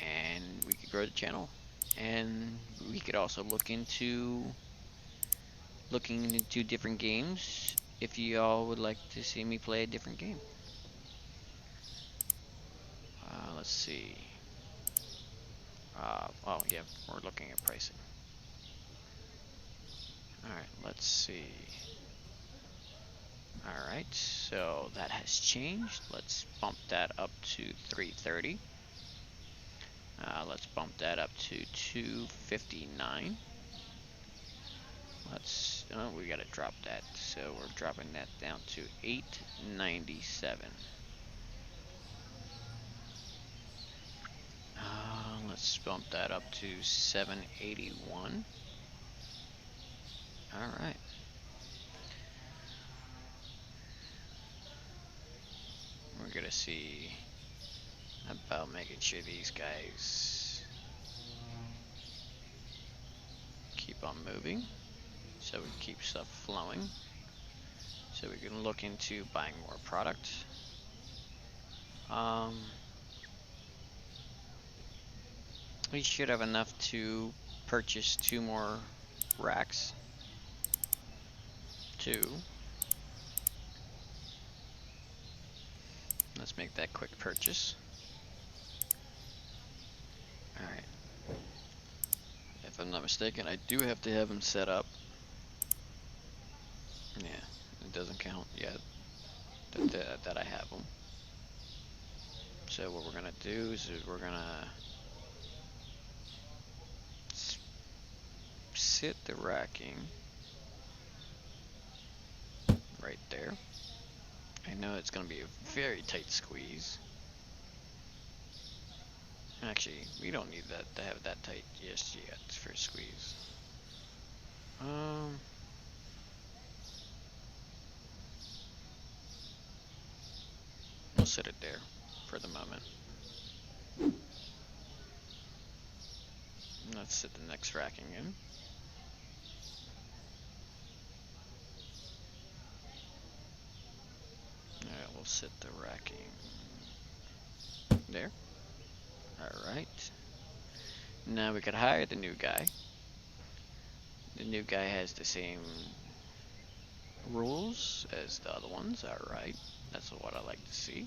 [SPEAKER 1] and we could grow the channel, and we could also looking into different games if y'all would like to see me play a different game. Let's see. Oh yeah, we're looking at pricing. Alright, let's see. Alright, so that has changed. Let's bump that up to 330. Let's bump that up to 259. We gotta drop that, so we're dropping that down to 897. Let's bump that up to 781. Alright. We're gonna see about making sure these guys keep on moving, so we keep stuff flowing, so we can look into buying more product. We should have enough to purchase 2 more racks. 2. Let's make that quick purchase. Alright. If I'm not mistaken, I do have to have them set up. Yeah, it doesn't count yet that I have them. So what we're gonna do is we're gonna sit the racking right there. I know it's gonna be a very tight squeeze. Actually, we don't need that to have that tight just yet for squeeze. We'll set it there for the moment. Let's set the next racking in. set the racking there. Alright. Now we could hire the new guy. The new guy has the same rules as the other ones. Alright. That's what I like to see.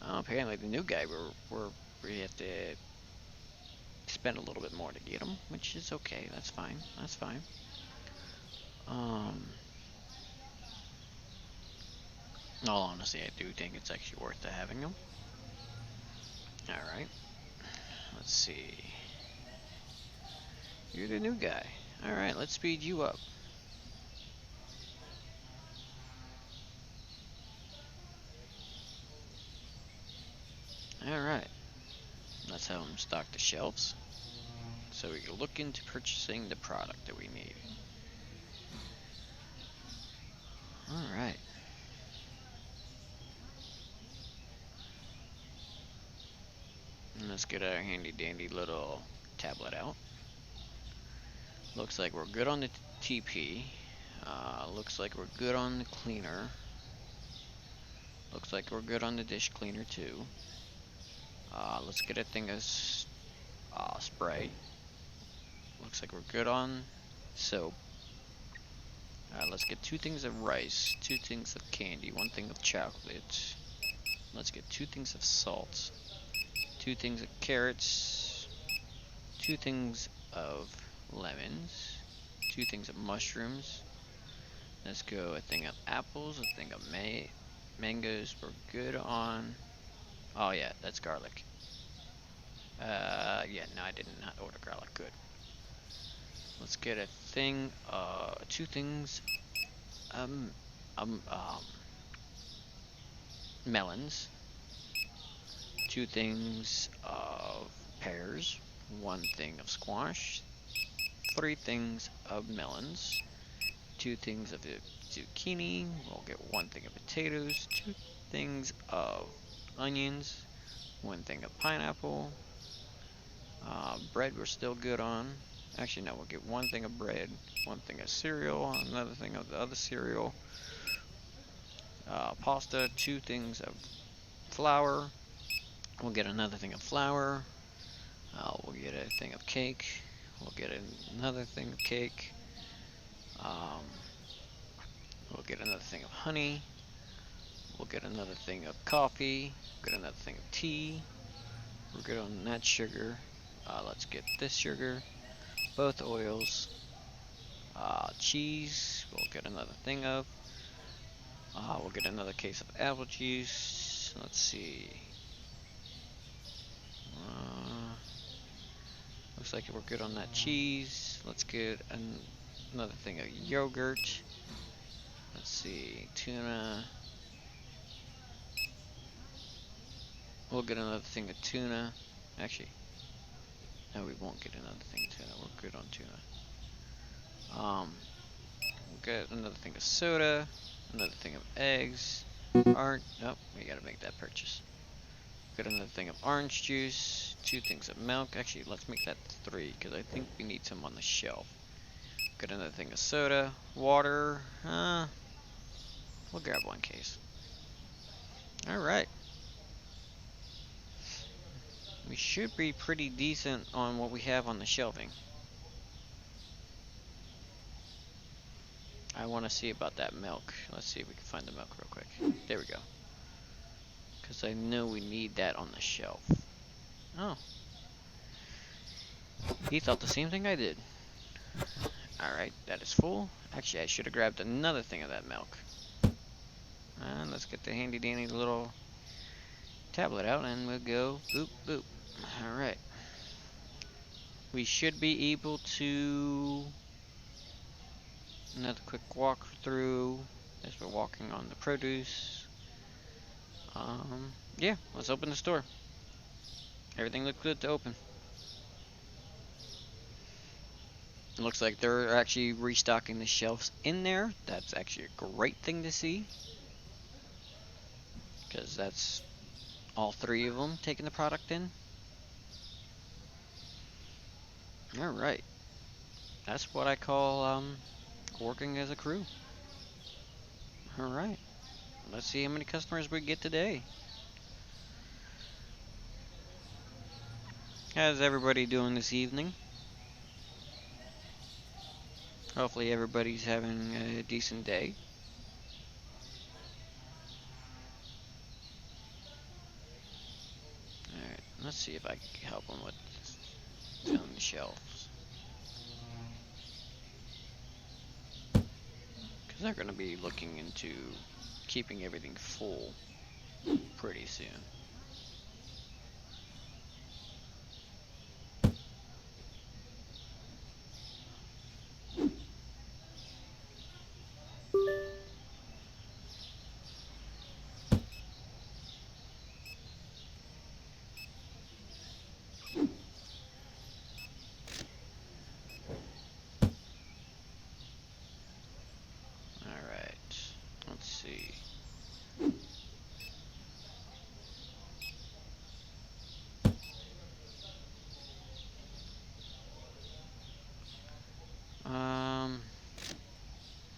[SPEAKER 1] Apparently the new guy, we have to spend a little bit more to get him, which is okay. That's fine. That's fine. In all honesty, I do think it's actually worth having him. Alright. Let's see. You're the new guy. Alright, let's speed you up. Alright. Let's have him stock the shelves, so we can look into purchasing the product that we need. Alright. Let's get our handy dandy little tablet out. Looks like we're good on the TP. Looks like we're good on the cleaner. Looks like we're good on the dish cleaner too. Let's get a thing of spray. Looks like we're good on soap. Let's get 2 things of rice, 2 things of candy, 1 thing of chocolate. Let's get 2 things of salt, 2 things of carrots, 2 things of lemons, 2 things of mushrooms. Let's go a thing of apples, a thing of mangoes. We're good on. Oh yeah, that's garlic. Yeah, no, I did not order garlic. Good. Let's get a thing, 2 things, melons, 2 things of pears, 1 thing of squash, 3 things of melons, 2 things of zucchini. We'll get 1 thing of potatoes, 2 things of onions, 1 thing of pineapple. Bread we're still good on. Actually, no, we'll get 1 thing of bread, 1 thing of cereal, another thing of the other cereal. Pasta, 2 things of flour. We'll get another thing of flour. We'll get a thing of cake. We'll get another thing of cake. We'll get another thing of honey. We'll get another thing of coffee. We'll get another thing of tea. We're good on that sugar. Let's get this sugar. Both oils. Cheese. We'll get another thing of. We'll get another case of apple juice. Let's see. Looks like we're good on that cheese. Let's get another thing of yogurt. Let's see. Tuna. We'll get another thing of tuna. Actually, no, we won't get another thing of tuna. We're good on tuna. We'll get another thing of soda. Another thing of eggs. Nope, we gotta make that purchase. Get another thing of orange juice. 2 things of milk. Actually, let's make that 3, because I think we need some on the shelf. Get another thing of soda. Water. We'll grab 1 case. Alright. We should be pretty decent on what we have on the shelving. I want to see about that milk. Let's see if we can find the milk real quick. There we go. Because I know we need that on the shelf. Oh. He thought the same thing I did. Alright, that is full. Actually, I should have grabbed another thing of that milk. And let's get the handy dandy little tablet out and we'll go boop boop. Alright. We should be able to. Another quick walk through as we're walking on the produce. Yeah, let's open the store. Everything looks good to open. It looks like they're actually restocking the shelves in there. That's actually a great thing to see, because that's all 3 of them taking the product in. Alright. That's what I call working as a crew. Alright. let's see how many customers we get today. How's everybody doing this evening? Hopefully everybody's having a decent day. Alright, let's see if I can help them with filling the shelves. Because they're going to be looking into keeping everything full pretty soon. Alright, let's see.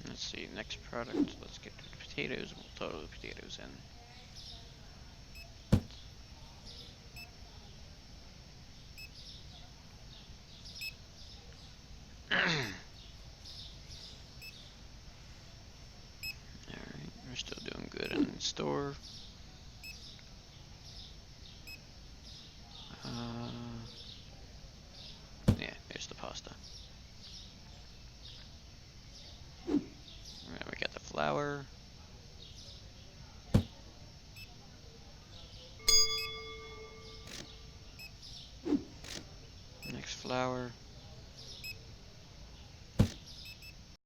[SPEAKER 1] Let's see, next product, let's get to the potatoes, we'll throw the potatoes in. Alright, we're still doing good in the store. Yeah, there's the pasta. Alright, we got the flour.